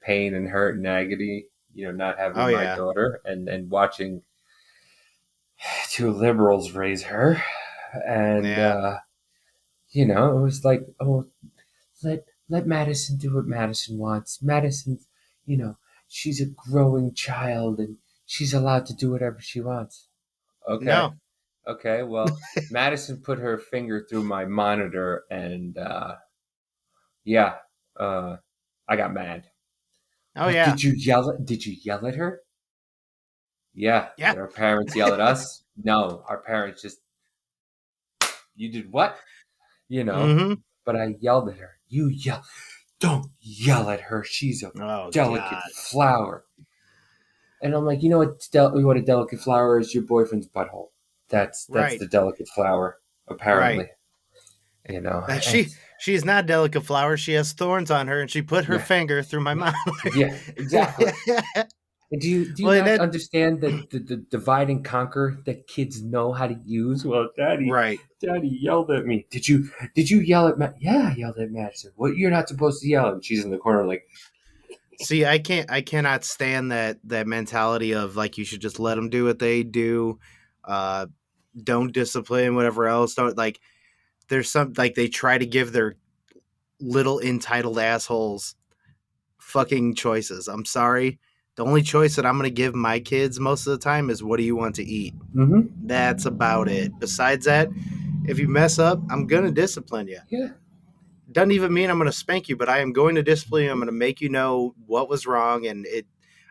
pain and hurt and agony. Not having my daughter and watching two liberals raise her, and it was like, oh, let Madison do what Madison wants. Madison's, she's a growing child and she's allowed to do whatever she wants. Okay. No. Okay. Well, Madison put her finger through my monitor and, I got mad. Oh, yeah. Did you yell at her? Yeah. Did our parents yell at us? No, our parents just, you did what? But I yelled at her. Don't yell at her. She's a delicate flower. And I'm like, what a delicate flower is? Your boyfriend's butthole. That's the delicate flower, apparently. Right. She's not a delicate flower. She has thorns on her, and she put her finger through my mouth. Yeah, exactly. And do you not understand the divide and conquer that kids know how to use? Well, Daddy yelled at me. Did you yell at Matt? Yeah, I yelled at Madison. What? You're not supposed to yell. And she's in the corner like. See, I cannot stand that mentality of like you should just let them do what they do. Don't discipline, whatever else. Don't like. There's some like they try to give their little entitled assholes fucking choices. I'm sorry. The only choice that I'm going to give my kids most of the time is what do you want to eat? Mm-hmm. That's about it. Besides that, if you mess up, I'm going to discipline you. Yeah. Doesn't even mean I'm going to spank you, but I am going to discipline you. I'm going to make you know what was wrong. And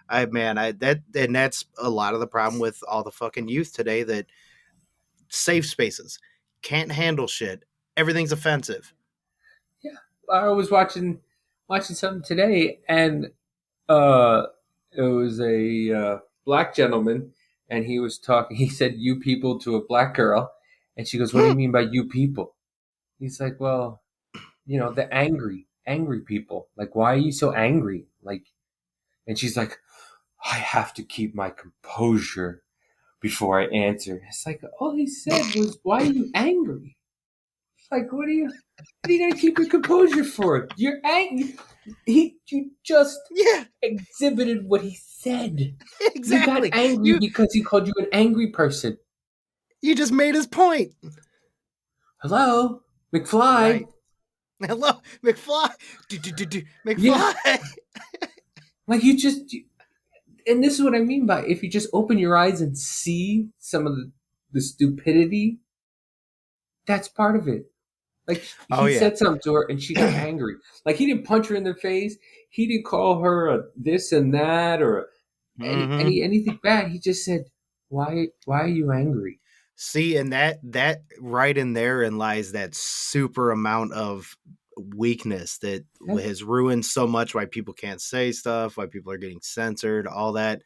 that's a lot of the problem with all the fucking youth today that safe spaces can't handle shit. Everything's offensive. Yeah. I was watching something today and, it was a black gentleman, and he was talking. He said, "You people" to a black girl, and she goes, "What do you mean by you people?" He's like, "Well, the angry people. Like, why are you so angry?" Like, and she's like, "I have to keep my composure before I answer." It's like all he said was, "Why are you angry?" It's like, what are you gonna keep your composure for? You're angry. You just exhibited what he said. Exactly. You got angry because he called you an angry person. You just made his point. Hello, McFly. Right. Hello, McFly. McFly. Yeah. Like and this is what I mean by if you just open your eyes and see some of the stupidity, that's part of it. Like, he said something to her, and she got angry. Like, he didn't punch her in the face. He didn't call her a this and that or anything bad. He just said, why are you angry? See, and that right in therein lies that super amount of weakness that has ruined so much, why people can't say stuff, why people are getting censored, all that.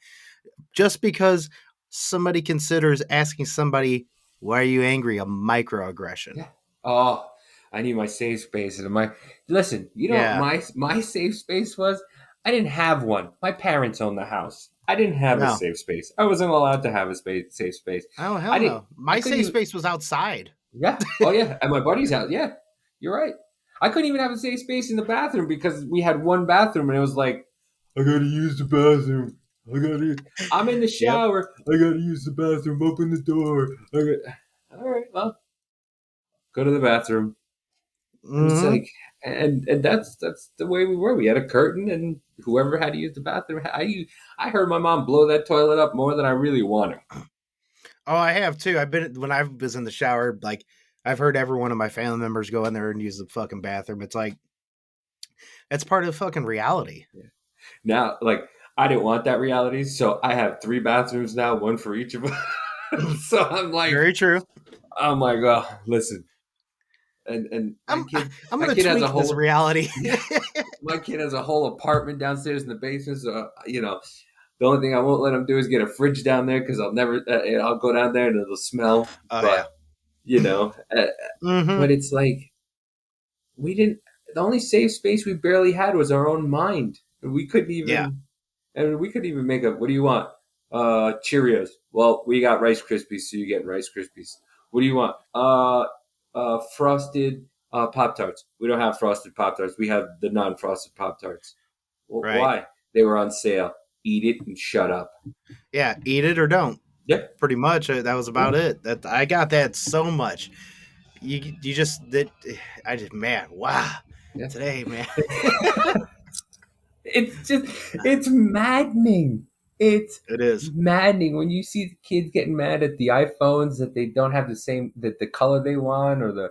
just because somebody considers asking somebody, "Why are you angry?" a microaggression. Yeah. Oh, I need my safe space. And listen, you know Yeah. what my safe space was? I didn't have one. My parents owned the house. I didn't have a No. safe space. I wasn't allowed to have a safe space. Oh, hell I didn't. no. My safe space was outside. Yeah. Oh, yeah. At my buddy's house. Yeah. You're right. I couldn't even have a safe space in the bathroom because we had one bathroom and it was like, I gotta use the bathroom. I'm in the shower. I gotta use the bathroom. Open the door. All right. Well, go to the bathroom. And it's like, and that's the way we were. We had a curtain, and whoever had to use the bathroom, I heard my mom blow that toilet up more than I really wanted. Oh, I have too. When I was in the shower, like I've heard every one of my family members go in there and use the fucking bathroom. It's like that's part of the fucking reality. Yeah. Now, like I didn't want that reality, so I have 3 bathrooms now, one for each of us. So I'm like, very true. I'm like, oh, listen. And I'm going to tweak this reality. My kid has a whole apartment downstairs in the basement, so the only thing I won't let him do is get a fridge down there because I'll go down there and it'll smell. Oh, but it's like the only safe space we barely had was our own mind. We couldn't even, and we couldn't even make a. What do you want? Cheerios. Well, we got Rice Krispies, so you get Rice Krispies. What do you want? Frosted Pop-Tarts. We don't have frosted Pop-Tarts. We have the non-frosted Pop-Tarts. Well, right. Why? They were on sale. Eat it and shut up. Yeah, eat it or don't. Yeah. Pretty much. That was about it. I got that so much. Man, wow. Yeah. Today, man. It's maddening. It is maddening when you see the kids getting mad at the iPhones that they don't have the color they want, or the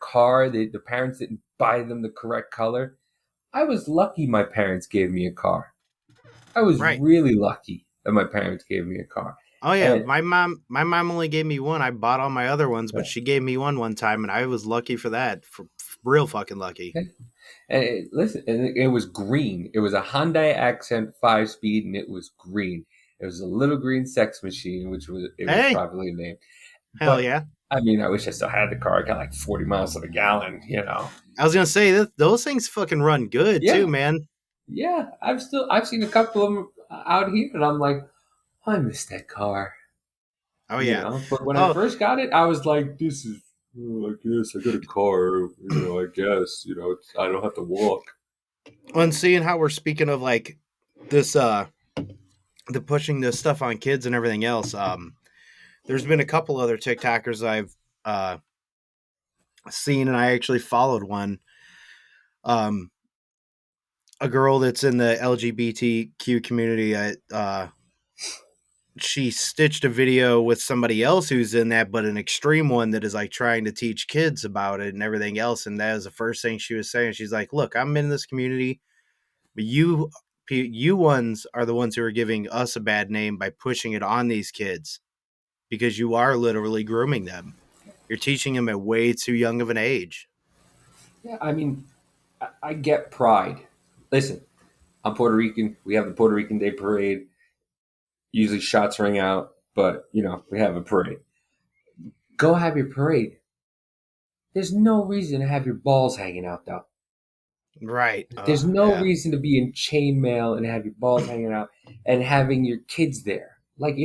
car. The parents didn't buy them the correct color. I was lucky my parents gave me a car. I was really lucky that my parents gave me a car. Oh yeah, and my mom only gave me one. I bought all my other ones, but she gave me one time, and I was lucky for that. Real fucking lucky. And it was green. It was a Hyundai Accent 5-speed, and it was green. It was a little green sex machine, which was properly named. Hell yeah! I mean, I wish I still had the car. I got like 40 miles to the gallon. I was gonna say that those things fucking run good too, man. Yeah, I've seen a couple of them out here, and I'm like, I miss that car. Oh yeah, but when I first got it, I was like, this is. I guess I got a car, I guess, I don't have to walk. And seeing how we're speaking of like this, the pushing this stuff on kids and everything else, there's been a couple other ticktackers I've seen, and I actually followed one. A girl that's in the LGBTQ community, she stitched a video with somebody else who's in that, but an extreme one that is like trying to teach kids about it and everything else. And that was the first thing she was saying. She's like, look, I'm in this community, but you ones are the ones who are giving us a bad name by pushing it on these kids because you are literally grooming them. You're teaching them at way too young of an age. Yeah. I mean, I get pride. Listen, I'm Puerto Rican. We have the Puerto Rican Day Parade. Usually shots ring out, but, we have a parade. Go have your parade. There's no reason to have your balls hanging out, though. Right. There's no reason to be in chainmail and have your balls hanging out and having your kids there. Like,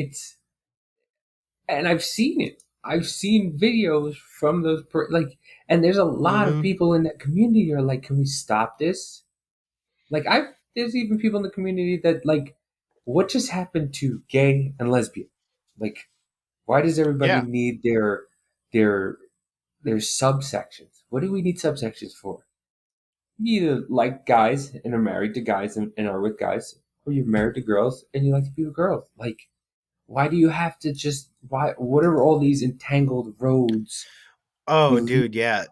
and I've seen it. I've seen videos from those, and there's a lot of people in that community who are like, can we stop this? Like, there's even people in the community that, like, what just happened to gay and lesbian? Like, why does everybody need their subsections? What do we need subsections for? You either like guys and are married to guys and are with guys, or you're married to girls and you like to be with girls. Like, why do you have to what are all these entangled roads? Oh, dude, yeah.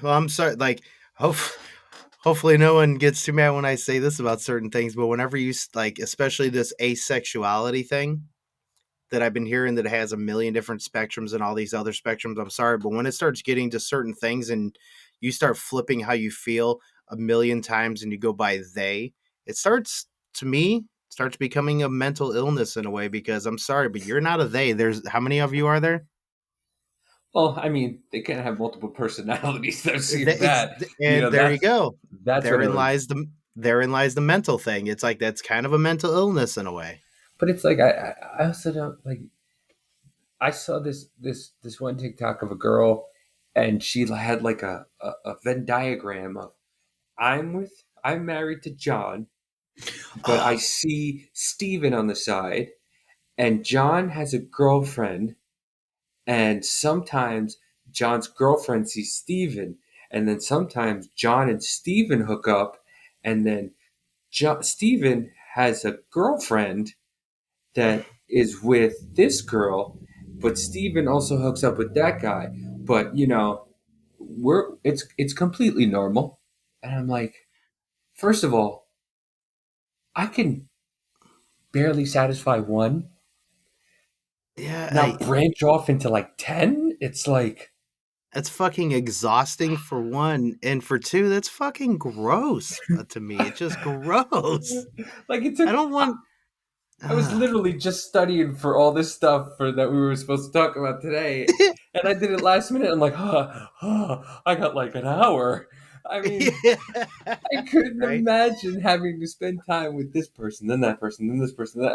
Well, I'm sorry, like, hopefully no one gets too mad when I say this about certain things, but whenever you, like, especially this asexuality thing that I've been hearing that has a million different spectrums and all these other spectrums, I'm sorry, but when it starts getting to certain things and you start flipping how you feel a million times and you go by they, it starts, to me, starts becoming a mental illness in a way, because I'm sorry, but you're not a they. There's how many of you are there? Well, I mean, they can't have multiple personalities. I've seen Th- that. And there you go. That's what Therein lies the mental thing. It's like that's kind of a mental illness in a way. But it's like I also don't like. I saw this one TikTok of a girl, and she had like a Venn diagram of I'm married to John, but I see Steven on the side, and John has a girlfriend, and sometimes John's girlfriend sees Steven, and then sometimes John and Steven hook up, and then Steven has a girlfriend that is with this girl, but Steven also hooks up with that guy. But it's completely normal. And I'm like, first of all, I can barely satisfy one. Yeah. Now branch off into like 10? It's like, that's fucking exhausting for one, and for two, that's fucking gross to me. It's just gross. Like it took. I don't want. I was literally just studying for all this stuff that we were supposed to talk about today, and I did it last minute. I'm like, I got like an hour. I mean, I couldn't imagine having to spend time with this person, then that person, then this person.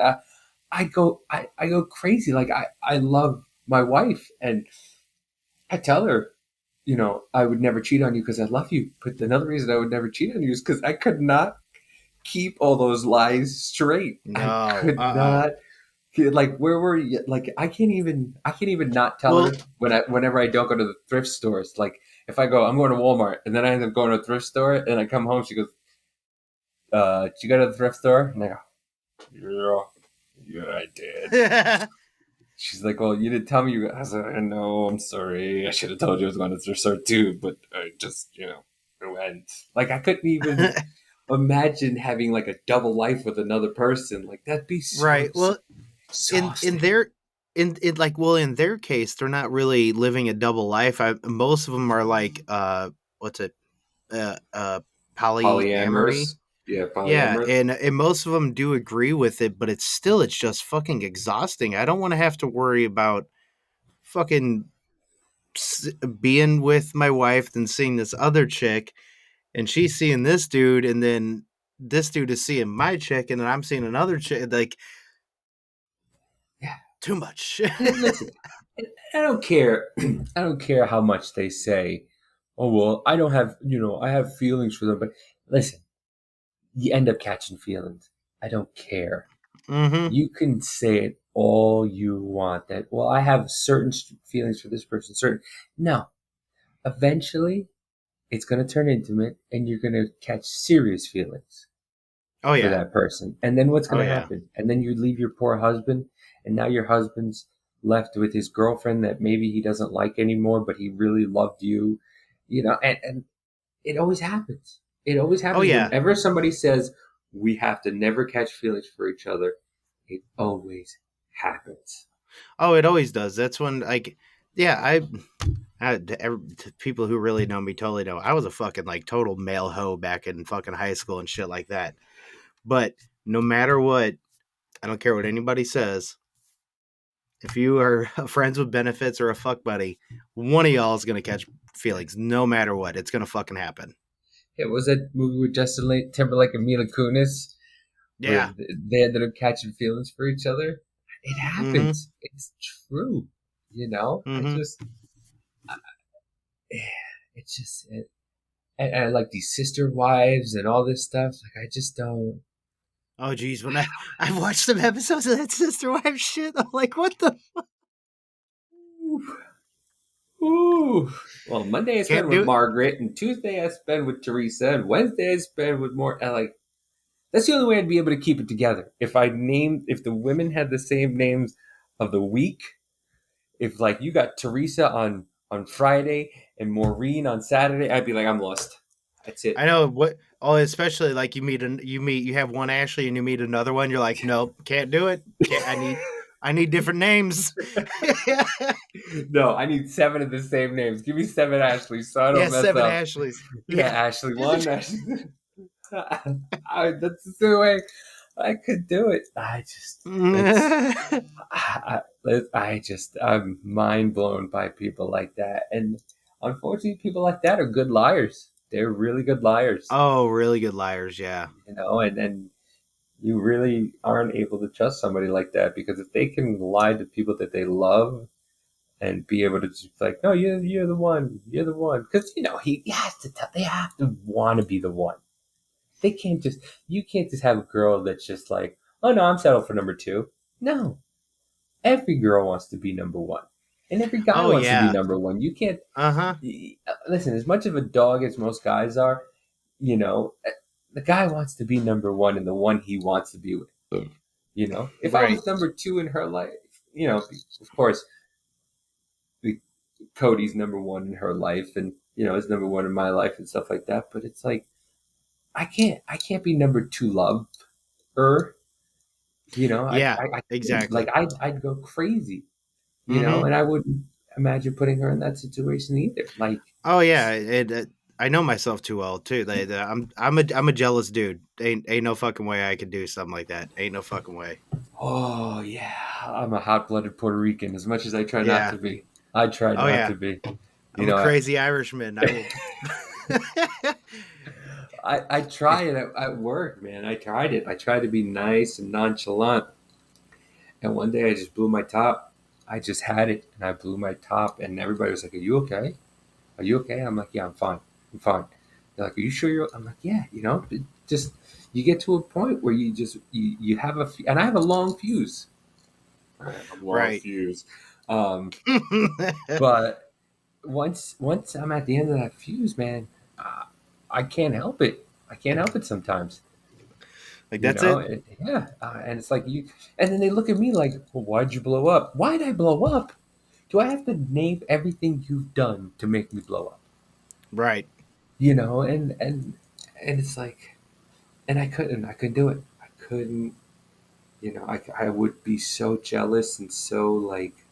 I go crazy. Like I love my wife, and I tell her, I would never cheat on you because I love you. But another reason I would never cheat on you is because I could not keep all those lies straight. No, I could not. Like, where were you? Like, I can't even not tell her whenever I don't go to the thrift stores. Like, if I go, I'm going to Walmart, and then I end up going to a thrift store, and I come home, she goes, "Did you go to the thrift store?" And I go, "Yeah, I did." She's like, "Well, you didn't tell me you." I was like, "No, I'm sorry. I should have told you I was going to the thrift store too, but I just, I went." Like, I couldn't even imagine having like a double life with another person. Like, that'd be so right. Well, exhausting. in their case, they're not really living a double life. Most of them are like, what's it? Polyamory. Yeah, polyamorous. Yeah, and most of them do agree with it, but it's just fucking exhausting. I don't want to have to worry about fucking being with my wife and seeing this other chick, and she's seeing this dude, and then this dude is seeing my chick, and then I'm seeing another chick. Like, yeah, too much. Listen, I don't care. I don't care how much they say, "Oh well, I don't have, I have feelings for them." But listen, you end up catching feelings. I don't care. Mm-hmm. You can say it all you want. That, well, I have certain feelings for this person. No. Eventually, it's going to turn intimate, and you're going to catch serious feelings for that person. And then what's going to happen? And then you leave your poor husband, and now your husband's left with his girlfriend that maybe he doesn't like anymore, but he really loved you, and it always happens. It always happens. Whenever somebody says we have to never catch feelings for each other, it always happens. Oh, it always does. That's when, like, people who really know me totally know I was a fucking like total male hoe back in fucking high school and shit like that. But no matter what, I don't care what anybody says. If you are friends with benefits or a fuck buddy, one of y'all is gonna catch feelings, no matter what. It's gonna fucking happen. Yeah, what was that movie with Justin Timberlake and Mila Kunis? Yeah, they ended up catching feelings for each other. It happens. Mm-hmm. It's true. Mm-hmm. And I like these sister wives and all this stuff. Like, I just don't. Oh, geez. When I've watched some episodes of that sister wife shit, I'm like, what the fuck? Ooh. Well, Monday I spend with Margaret, and Tuesday I spend with Teresa, and Wednesday I spend with more. Like, that's the only way I'd be able to keep it together. If the women had the same names of the week, if like you got Teresa on Friday and Maureen on Saturday, I'd be like, I'm lost. That's it. I know what. Oh, especially like you have one Ashley and you meet another one. You're like, nope, can't do it. I need different names. No, I need 7 of the same names. Give me 7 Ashleys so I don't mess 7 up. Ashleys. Yeah, Ashley 1. Ashley. That's the way. I could do it. I'm mind blown by people like that. And unfortunately, people like that are good liars. They're really good liars. Oh, really good liars. Yeah. And you really aren't able to trust somebody like that, because if they can lie to people that they love and be able to just like, no, you're the one, because he has to they have to want to be the one. You can't just have a girl that's just like, oh no, I'm settled for number 2. No, every girl wants to be number 1, and every guy wants to be number 1. You can't. Listen, as much of a dog as most guys are, the guy wants to be number 1 and the one he wants to be with. If I was number 2 in her life, of course, Cody's number 1 in her life, and is number 1 in my life and stuff like that. But it's like, I can't be number 2 love her. Exactly. Like I'd go crazy, and I wouldn't imagine putting her in that situation either. Like, oh yeah, I know myself too well too. I'm a jealous dude. Ain't no fucking way I could do something like that. Ain't no fucking way. Oh yeah, I'm a hot-blooded Puerto Rican. As much as I try not to be, I try not to be. I'm a crazy Irishman. I will. I try it at work, man. I tried it. I tried to be nice and nonchalant. And one day I just blew my top. I just had it, and I blew my top. And everybody was like, "Are you okay? Are you okay?" I'm like, "Yeah, I'm fine. I'm fine." They're like, "Are you sure you're?" I'm like, "Yeah." Just you get to a point where you have and I have a long fuse. I have a long fuse. But once I'm at the end of that fuse, man, I can't help it. I can't help it sometimes. Like, that's it? Yeah. And it's like and then they look at me like, well, why'd you blow up? Why'd I blow up? Do I have to name everything you've done to make me blow up? Right. And it's like, and I couldn't do it. I couldn't, I would be so jealous and so like,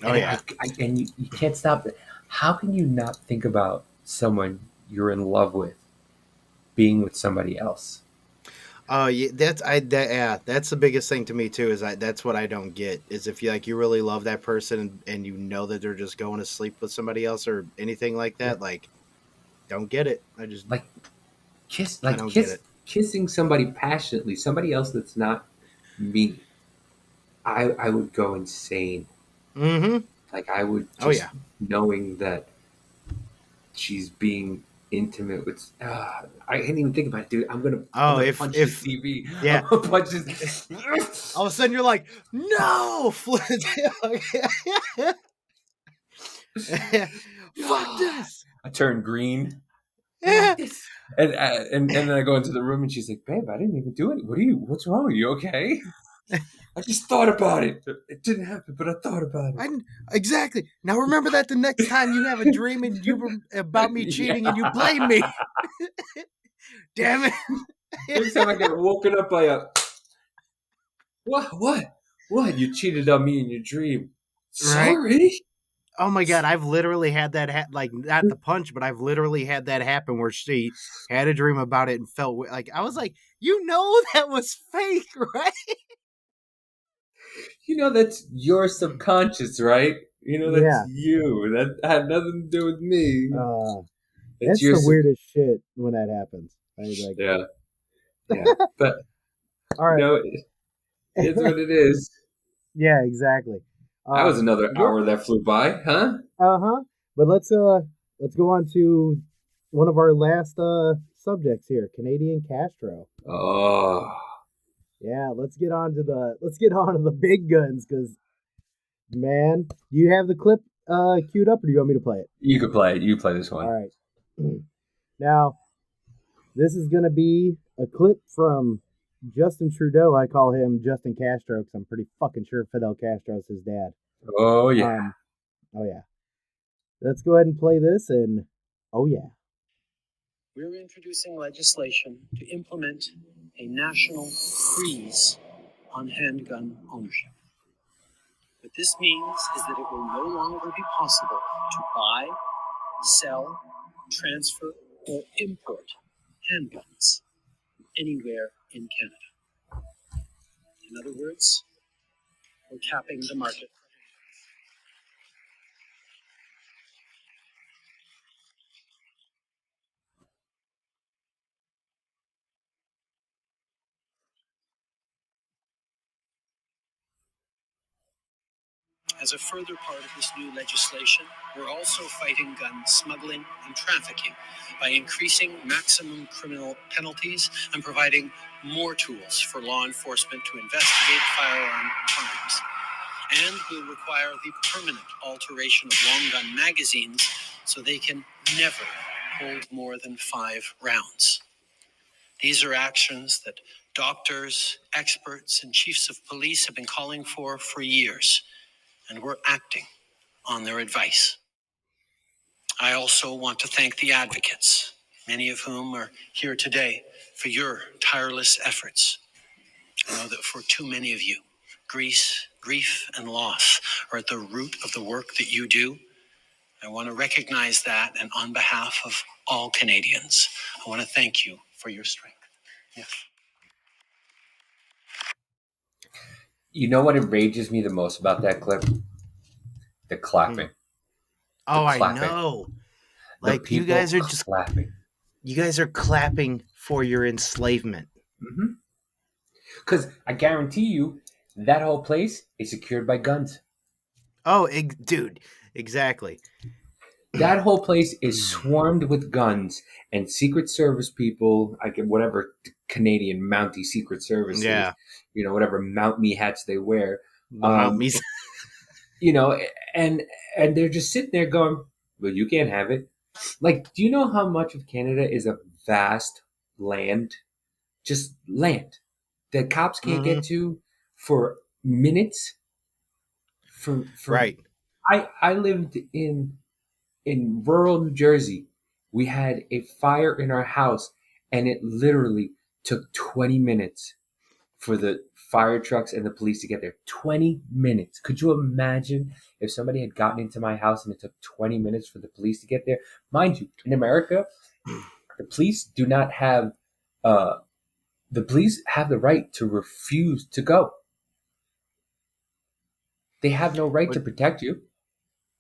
and you can't stop it. How can you not think about someone you're in love with being with somebody else? Oh yeah, that's the biggest thing to me too. Is that's what I don't get, is if you really love that person and you know that they're just going to sleep with somebody else or anything like that. Like, don't get it. I just like get it. Kissing somebody passionately, somebody else that's not me. I would go insane. Mm-hmm. Like, I would just knowing that she's being intimate with. I can't even think about it, dude. I'm gonna punch this TV. Yeah, I'm punch this. All of a sudden, you're like, no, Flint. Fuck this. I turn green. And then I go into the room and she's like, "Babe, I didn't even do it. What's wrong? Are you okay?" I just thought about it. It didn't happen, but I thought about it. Exactly. Now remember that the next time you have a dream and about me cheating and you blame me. Damn it. Next time I get woken up by a what? You cheated on me in your dream. Sorry. Right? Oh my God, I've literally had that like, not the punch, but I've literally had that happen where she had a dream about it and felt like, I was like, that was fake, right? That's your subconscious, right? That's you. That had nothing to do with me. That's the weirdest shit when that happens. Yeah. But all right. It's what it is. Yeah, exactly. That was another hour that flew by, huh? But let's go on to one of our last subjects here, Canadian Castro. Oh. Yeah, let's get on to the big guns, because, man, do you have the clip queued up, or do you want me to play it? You could play it. You play this one. All right. Now, this is going to be a clip from Justin Trudeau. I call him Justin Castro because I'm pretty fucking sure Fidel Castro is his dad. Oh, yeah. Oh, yeah. Let's go ahead and play this, and oh, yeah. We're introducing legislation to implement a national freeze on handgun ownership. What this means is that it will no longer be possible to buy, sell, transfer, or import handguns anywhere in Canada. In other words, we're capping the market. As a further part of this new legislation, we're also fighting gun smuggling and trafficking by increasing maximum criminal penalties and providing more tools for law enforcement to investigate firearm crimes. And we'll require the permanent alteration of long gun magazines so they can never hold more than 5 rounds. These are actions that doctors, experts, and chiefs of police have been calling for years, and we're acting on their advice. I also want to thank the advocates, many of whom are here today, for your tireless efforts. I know that for too many of you, grief, and loss are at the root of the work that you do. I want to recognize that, and on behalf of all Canadians, I want to thank you for your strength. Yes. You know what enrages me the most about that clip? The clapping. Oh, I know. Like, you guys are just clapping. You guys are clapping for your enslavement. Because I guarantee you, that whole place is secured by guns. Oh, dude, exactly. That whole place is swarmed with guns and Secret Service people. I get whatever Canadian Mountie Secret Service is, whatever Mount Me hats they wear. Mount Me. And they're just sitting there going, well, you can't have it. Like, do you know how much of Canada is a vast land? Just land that cops can't get to for minutes. For right. I lived in rural New Jersey. We had a fire in our house, and it literally took 20 minutes for the fire trucks and the police to get there. 20 minutes. Could you imagine if somebody had gotten into my house and it took 20 minutes for the police to get there? Mind you, in America, the police do not have the police have the right to refuse to go. They have no right to protect you.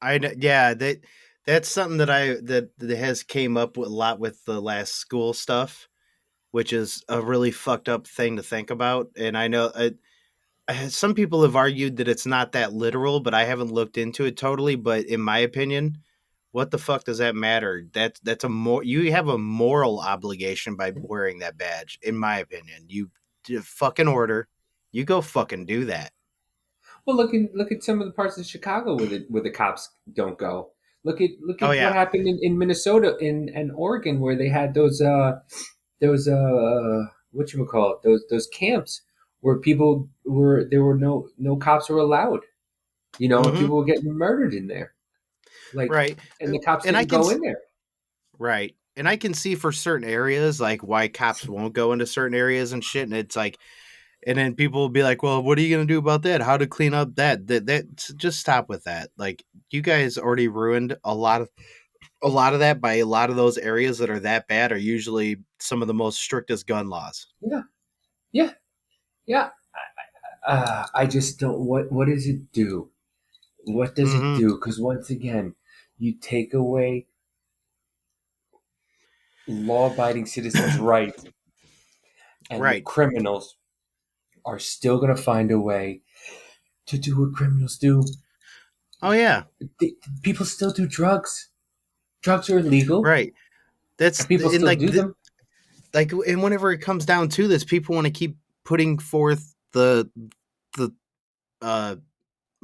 That's something that has came up with a lot with the last school stuff, which is a really fucked up thing to think about. And I know some people have argued that it's not that literal, but I haven't looked into it totally. But in my opinion, what the fuck does that matter? You have a moral obligation by wearing that badge. In my opinion, you fucking order, you go fucking do that. Well, look at some of the parts of Chicago where the cops don't go. Look at what happened in Minnesota and Oregon, where they had those whatchamacallit, those camps where there were no cops were allowed. And people were getting murdered in there. Right. And the cops didn't go in there. Right. And I can see for certain areas like why cops won't go into certain areas and shit, and it's like, and then people will be like, well, what are you going to do about that? How to clean up that just stop with that. Like, you guys already ruined a lot of that by a lot of those areas that are that bad are usually some of the most strictest gun laws. Yeah. I just don't. What does it do? What does it do? Because once again, you take away law-abiding citizens' rights, and the criminals are still going to find a way to do what criminals do. Oh yeah, people still do drugs. Drugs are illegal, right? And people still do them. Like, and whenever it comes down to this, people want to keep putting forth the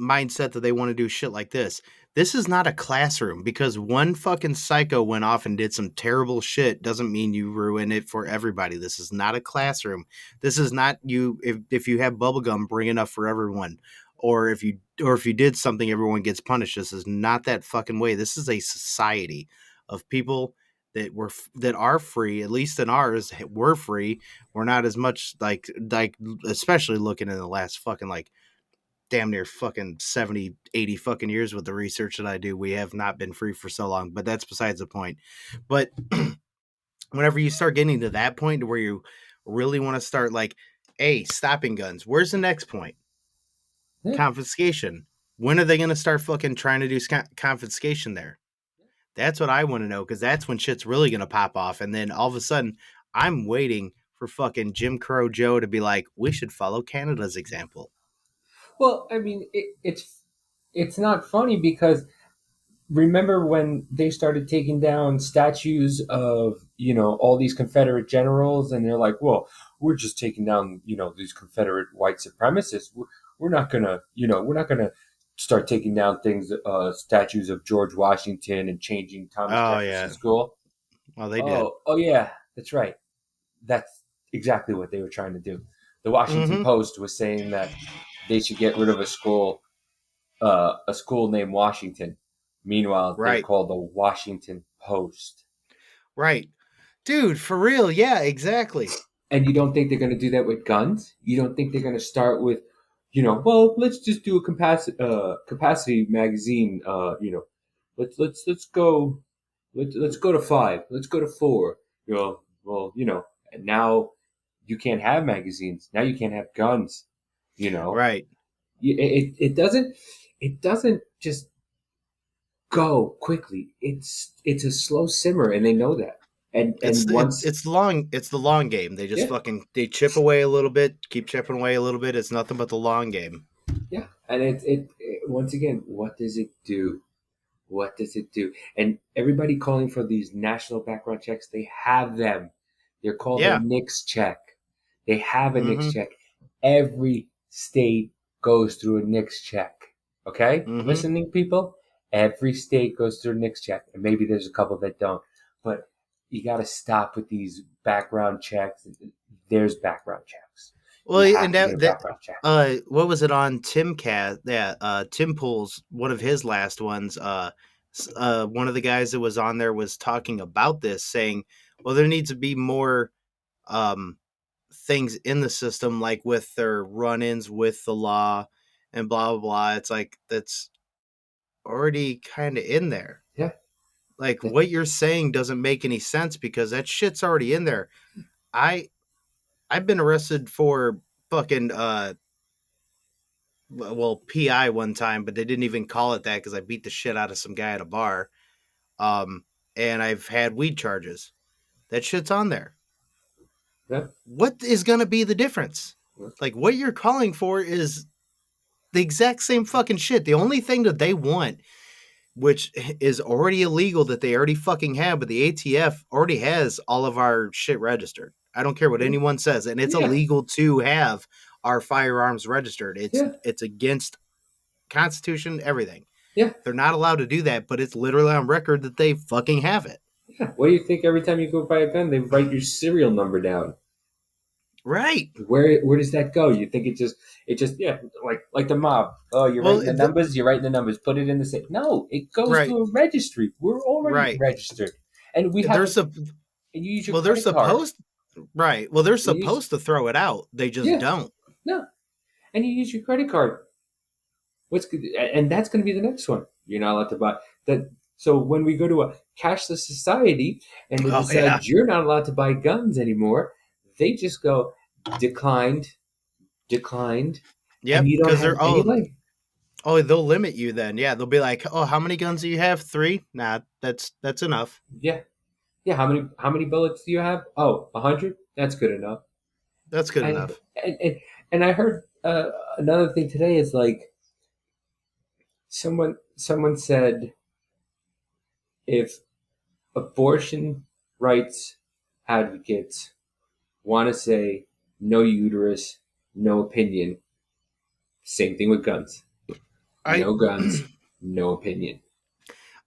mindset that they want to do shit like this. This is not a classroom. Because one fucking psycho went off and did some terrible shit doesn't mean you ruin it for everybody. This is not a classroom. This is not you. If you have bubblegum, bring enough for everyone. Or if you did something, everyone gets punished. This is not that fucking way. This is a society of people that are free. At least in ours, we're free. We're not as much like especially looking in the last fucking like damn near fucking 70, 80 fucking years with the research that I do. We have not been free for so long, but that's besides the point. But whenever you start getting to that point where you really want to start like stopping guns. Where's the next point? Yeah. Confiscation. When are they going to start fucking trying to do confiscation there? That's what I want to know, because that's when shit's really going to pop off. And then all of a sudden, I'm waiting for fucking Jim Crow Joe to be like, we should follow Canada's example. Well, I mean, it's not funny because remember when they started taking down statues of, all these Confederate generals, and they're like, well, we're just taking down, these Confederate white supremacists. We're not gonna, we're not gonna start taking down statues of George Washington and changing Thomas Jefferson School. Well, they did. Oh yeah, that's right. That's exactly what they were trying to do. The Washington Post was saying that they should get rid of a school named Washington. Meanwhile, they're called the Washington Post. Right. Dude, for real. Yeah, exactly. And you don't think they're going to do that with guns? You don't think they're going to start with, well, let's just do a capacity magazine. Let's go to 5. Let's go to 4. And now you can't have magazines. Now you can't have guns. Right. It doesn't just go quickly. It's a slow simmer, and they know that. And it's the long game. They just they chip away a little bit, keep chipping away a little bit. It's nothing but the long game. Yeah, and it once again, what does it do? What does it do? And everybody calling for these national background checks, they have them. They're called a NICS check. They have a NICS check. Every state goes through a NICS check. Okay? Listening, people? Every state goes through a NICS check. And maybe there's a couple that don't. But you got to stop with these background checks. There's background checks. Well, and what was it on Timcast? Yeah, Tim Pool's, one of his last ones. One of the guys that was on there was talking about this, saying, well, there needs to be more things in the system, like with their run-ins with the law and blah, blah, blah. It's like, that's already kind of in there. Yeah. Like, what you're saying doesn't make any sense because that shit's already in there. I've been arrested for fucking PI one time, but they didn't even call it that because I beat the shit out of some guy at a bar. And I've had weed charges. That shit's on there. Yeah. What is going to be the difference? Like, what you're calling for is the exact same fucking shit. The only thing that they want, which is already illegal, that they already fucking have, but the ATF already has all of our shit registered. I don't care what anyone says. And it's illegal to have our firearms registered. It's against Constitution, everything. Yeah. They're not allowed to do that, but it's literally on record that they fucking have it. Yeah. What do you think every time you go buy a gun, they write your serial number down? Right. Where does that go? You think it just like the mob. Oh, you're writing the numbers, you're writing the numbers, put it in the safe. No, it goes to a registry. We're already registered. And we have and you use your credit card. Right. Well, they're supposed to throw it out. They just don't. No. And you use your credit card. And that's going to be the next one. You're not allowed to buy that. So when we go to a cashless society and they decide you're not allowed to buy guns anymore, they just go declined. Yeah, because they're they'll limit you then. Yeah, they'll be like, oh, how many guns do you have? 3? Nah, that's enough. Yeah. Yeah, how many bullets do you have? Oh, 100? That's good enough. That's good enough. And I heard another thing today is like someone said if abortion rights advocates want to say no uterus, no opinion, same thing with guns. No guns, no opinion.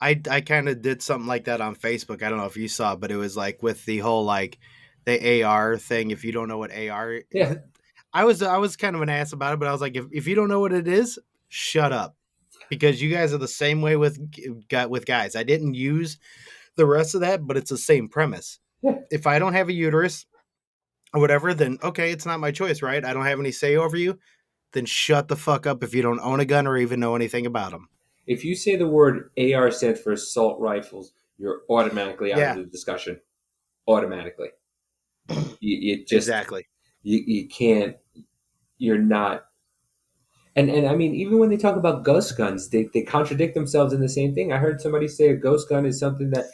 I kind of did something like that on Facebook. I don't know if you saw, but it was like with the whole like the AR thing. If you don't know what AR, I was kind of an ass about it, but I was like, if you don't know what it is, shut up, because you guys are the same way with guys. I didn't use the rest of that, but it's the same premise. Yeah. If I don't have a uterus or whatever, then okay, it's not my choice, right? I don't have any say over you. Then shut the fuck up if you don't own a gun or even know anything about them. If you say the word AR stands for assault rifles, you're automatically out of the discussion. Automatically. You just, exactly. you can't. You're not. And I mean, even when they talk about ghost guns, they contradict themselves in the same thing. I heard somebody say a ghost gun is something that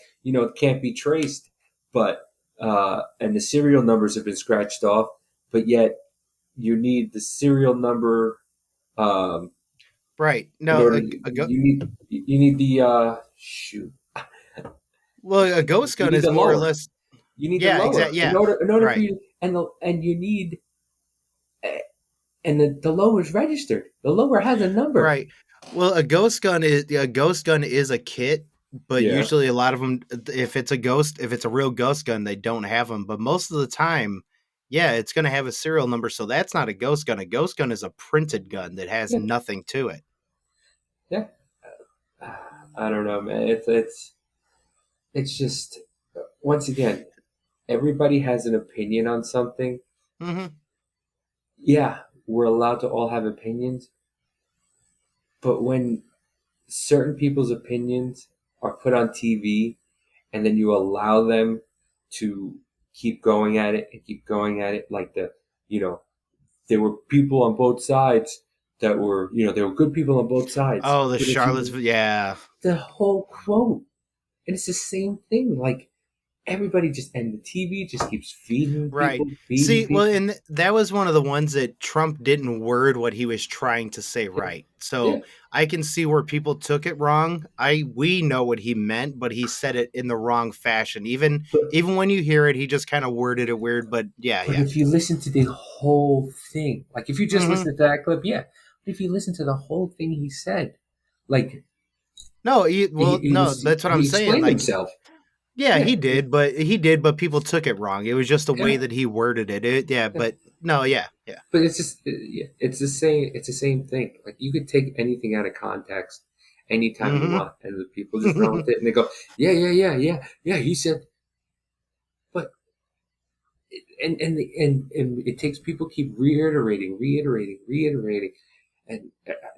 can't be traced, but and the serial numbers have been scratched off, but yet you need the serial number. Right. In No, order, you need the shoot. well, a ghost You gun need is the more or lower. less. You need the Yeah, lower exactly. Yeah. in order for Right. you, and you need, and the lower is registered. The lower has a number. Right. Well, a ghost gun is a kit, but Yeah. usually a lot of them, if it's a real ghost gun, they don't have them. But most of the time, yeah, it's going to have a serial number. So that's not a ghost gun. A ghost gun is a printed gun that has Yeah. nothing to it. Yeah. I don't know, man. It's just, once again, everybody has an opinion on something. Mm-hmm. Yeah, we're allowed to all have opinions, but when certain people's opinions are put on TV and then you allow them to keep going at it and keep going at it, like there were people on both sides that were, there were good people on both sides. Oh, the But Charlottesville, yeah. the whole quote, and it's the same thing. Like, everybody and the TV just keeps feeding Right. people, feeding See, people. well, and that was one of the ones that Trump didn't word what he was trying to say right. So Yeah. I can see where people took it wrong. We know what he meant, but he said it in the wrong fashion. Even when you hear it, he just kind of worded it weird. But yeah. If you listen to the whole thing, like if you just listen to that clip, yeah. But if you listen to the whole thing he said, like, no, that's what I'm he saying. explained Like, himself. yeah, he did, but people took it wrong. It was just the way that he worded it. But no, yeah. But it's just, it's the same. It's the same thing. Like, you could take anything out of context anytime you want, and the people just run with it, and they go, yeah. He said, but and it takes people keep reiterating, and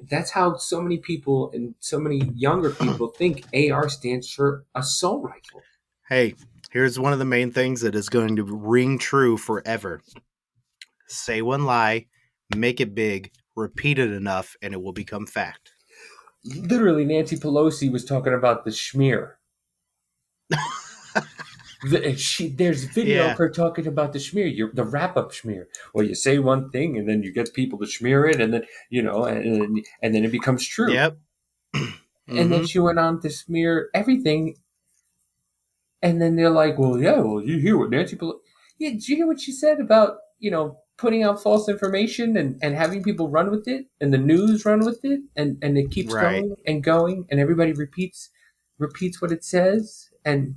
that's how so many people and so many younger people think AR stands for assault rifle. Hey, here's one of the main things that is going to ring true forever. Say one lie, make it big, repeat it enough, and it will become fact. Literally, Nancy Pelosi was talking about the schmear. There's video of her talking about the schmear, the wrap-up schmear. Well, you say one thing, and then you get people to schmear it, and then and then it becomes true. Yep. And then she went on to smear everything, and then they're like, "Well, you hear what Nancy Pelosi? Yeah, did you hear what she said about putting out false information and having people run with it, and the news run with it, and it keeps going and going, and everybody repeats what it says, and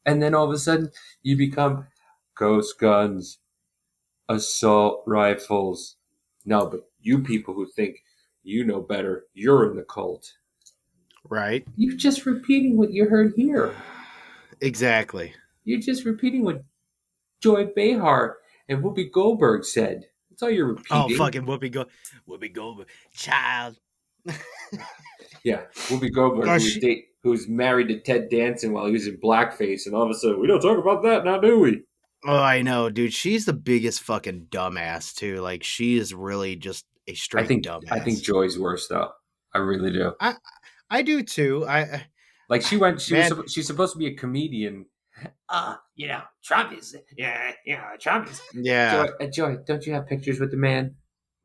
and then all of a sudden you become ghost guns, assault rifles. No, but you people who think you know better, you're in the cult." Right. You're just repeating what you heard here. Exactly. You're just repeating what Joy Behar and Whoopi Goldberg said. That's all you're repeating. Oh, fucking Whoopi Goldberg. Child. Yeah, Whoopi Goldberg, who's married to Ted Danson while he was in blackface, and all of a sudden, we don't talk about that now, do we? Oh, I know, dude. She's the biggest fucking dumbass, too. Like, she is really just a straight dumbass. I think Joy's worse, though. I really do. I do, too. She's supposed to be a comedian. Trump is. Trump is. Yeah. Joy, don't you have pictures with the man?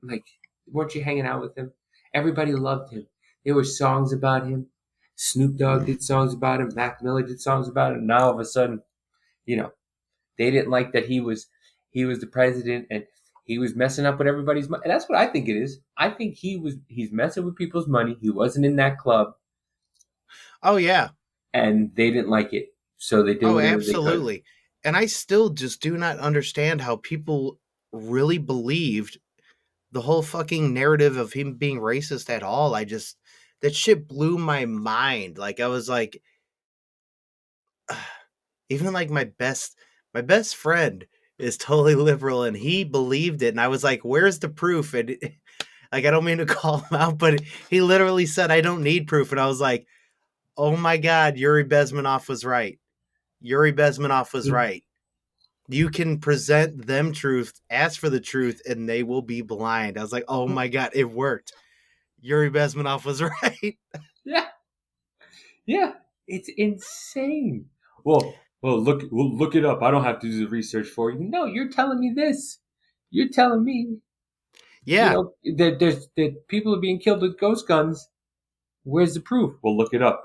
Like, weren't you hanging out with him? Everybody loved him. There were songs about him. Snoop Dogg did songs about him. Mac Miller did songs about him. Now, all of a sudden, they didn't like that he was the president, and he was messing up with everybody's money. And that's what I think it is. I think he's messing with people's money. He wasn't in that club. Oh, yeah. And they didn't like it. So they did whatever absolutely. they could. And I still just do not understand how people really believed the whole fucking narrative of him being racist at all. That shit blew my mind. Like, I was like, even like my best friend is totally liberal, and he believed it. And I was like, where's the proof? And like, I don't mean to call him out, but he literally said, I don't need proof. And I was like, oh my God, Yuri Bezmenov was right. Yuri Bezmenov was right. You can present them truth, ask for the truth, and they will be blind. I was like, oh my God, it worked. Yuri Bezmenov was right. Yeah. Yeah. It's insane. Well, look it up. I don't have to do the research for you. No, you're telling me this. You're telling me, Yeah. that people are being killed with ghost guns. Where's the proof? Well, look it up.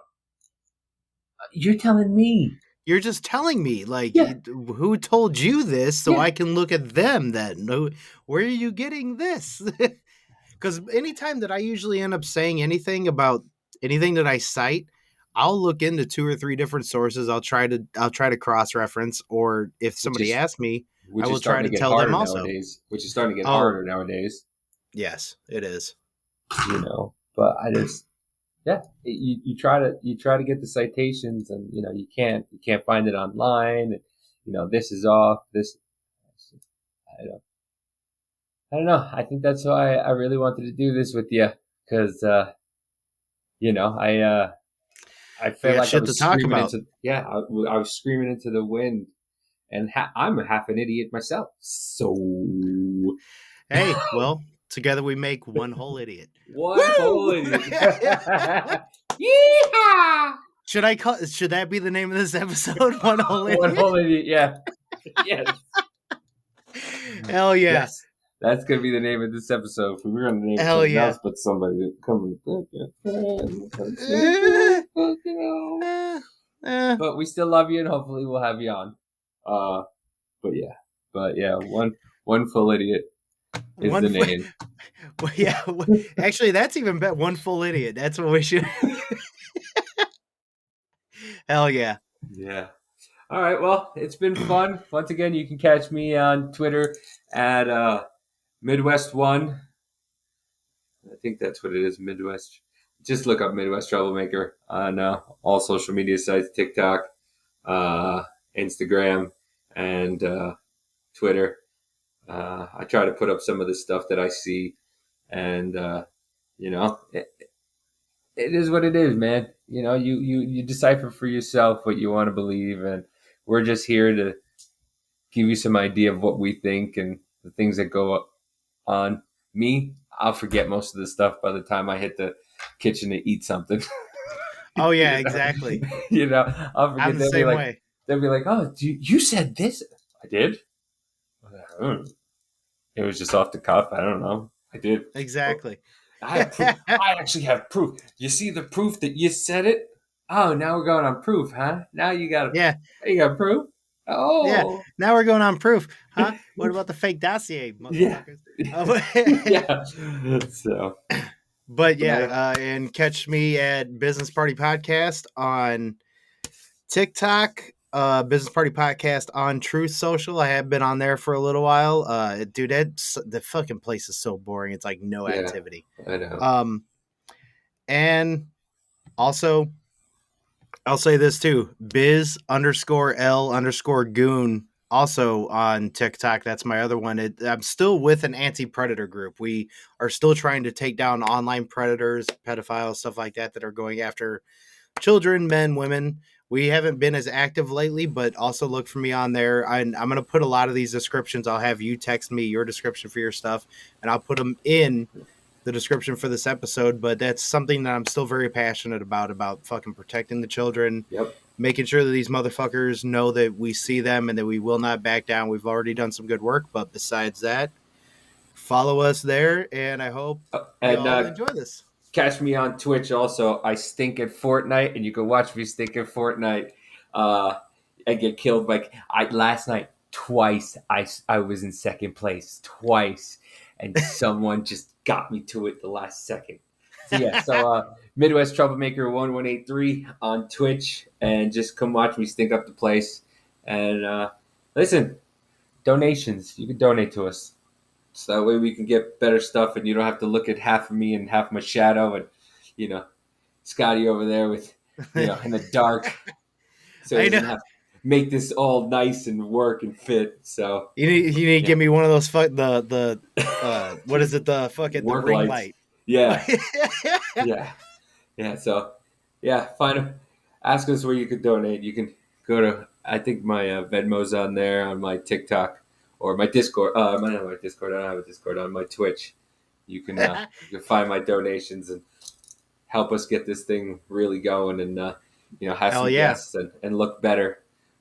You're telling me. You're just telling me, like, Yeah. who told you this so Yeah. I can look at them then? Where are you getting this? Because anytime that I usually end up saying anything about anything that I cite, I'll look into 2 or 3 different sources. I'll try to cross-reference, or if somebody asks me, I will try to tell them also. Nowadays, which is starting to get harder nowadays. Yes, it is. But I just, you try to get the citations, and you can't find it online. And, this is off. This, I don't know. I think that's why I really wanted to do this with you, because I felt like I was screaming I was screaming into the wind, and I'm half an idiot myself. So, hey, well, together we make one whole idiot. One whole idiot. Yeehaw! Should that be the name of this episode? One whole idiot. One whole idiot. Yeah. Yes. Hell yeah. Yes. That's gonna be the name of this episode. If we were gonna name something else, but somebody to come and but we still love you, and hopefully we'll have you on. But yeah, one full idiot is the name. Well, yeah, actually, that's even better. One full idiot. That's what we should. Hell yeah. Yeah. All right. Well, it's been fun. Once again, you can catch me on Twitter at Midwest One. I think that's what it is. Midwest. Just look up Midwest Troublemaker on all social media sites: TikTok, Instagram, and Twitter. I try to put up some of the stuff that I see, and it is what it is, man. You decipher for yourself what you want to believe, and we're just here to give you some idea of what we think and the things that go on. Me, I'll forget most of the stuff by the time I hit the kitchen to eat something. Oh yeah, exactly. I'll forget. I'm the same way. They'll be like, "Oh, you said this." I did. It was just off the cuff. I don't know. I did. Exactly. I have proof. I actually have proof. You see the proof that you said it? Oh, now we're going on proof, huh? Now you got you got proof? Oh. Yeah. Now we're going on proof, huh? What about the fake dossier, motherfuckers? Yeah. So. But and catch me at Business Party Podcast on TikTok, Business Party Podcast on Truth Social. I have been on there for a little while. Dude, the fucking place is so boring. It's like no activity. I know. And also, I'll say this too: biz_L_goon. Also on TikTok. That's my other one. I'm still with an anti-predator group. We are still trying to take down online predators, pedophiles, stuff like that are going after children, men, women. We haven't been as active lately, but also look for me on there. I'm going to put a lot of these descriptions. I'll have you text me your description for your stuff, and I'll put them in the description for this episode. But that's something that I'm still very passionate about fucking protecting the children. Yep. Making sure that these motherfuckers know that we see them and that we will not back down. We've already done some good work, but besides that, follow us there, and I hope you all enjoy this. Catch me on Twitch also. I stink at Fortnite, and you can watch me stink at Fortnite. I get killed last night twice. I was in second place twice, and someone just got me to it the last second. So Midwest Troublemaker 1183 on Twitch, and just come watch me stink up the place. And listen, donations. You can donate to us. So that way we can get better stuff, and you don't have to look at half of me and half my shadow, and Scotty over there with in the dark. So he doesn't have to make this all nice and work and fit. So you need to give me one of those what is it, the fucking work the ring lights. light. Yeah. Yeah. So find them. Ask us where you could donate. You can go to I think my Venmo's on there on my TikTok or my Discord. Not my Discord. I don't have a Discord on my Twitch. You can find my donations and help us get this thing really going and have some guests and look better.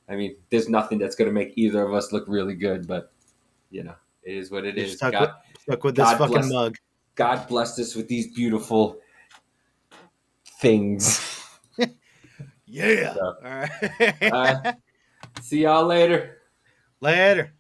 I mean, there's nothing that's going to make either of us look really good, but it is what it is. Stuck with this fucking mug. God blessed us with these beautiful things. Yeah. So, all right. See y'all later. Later.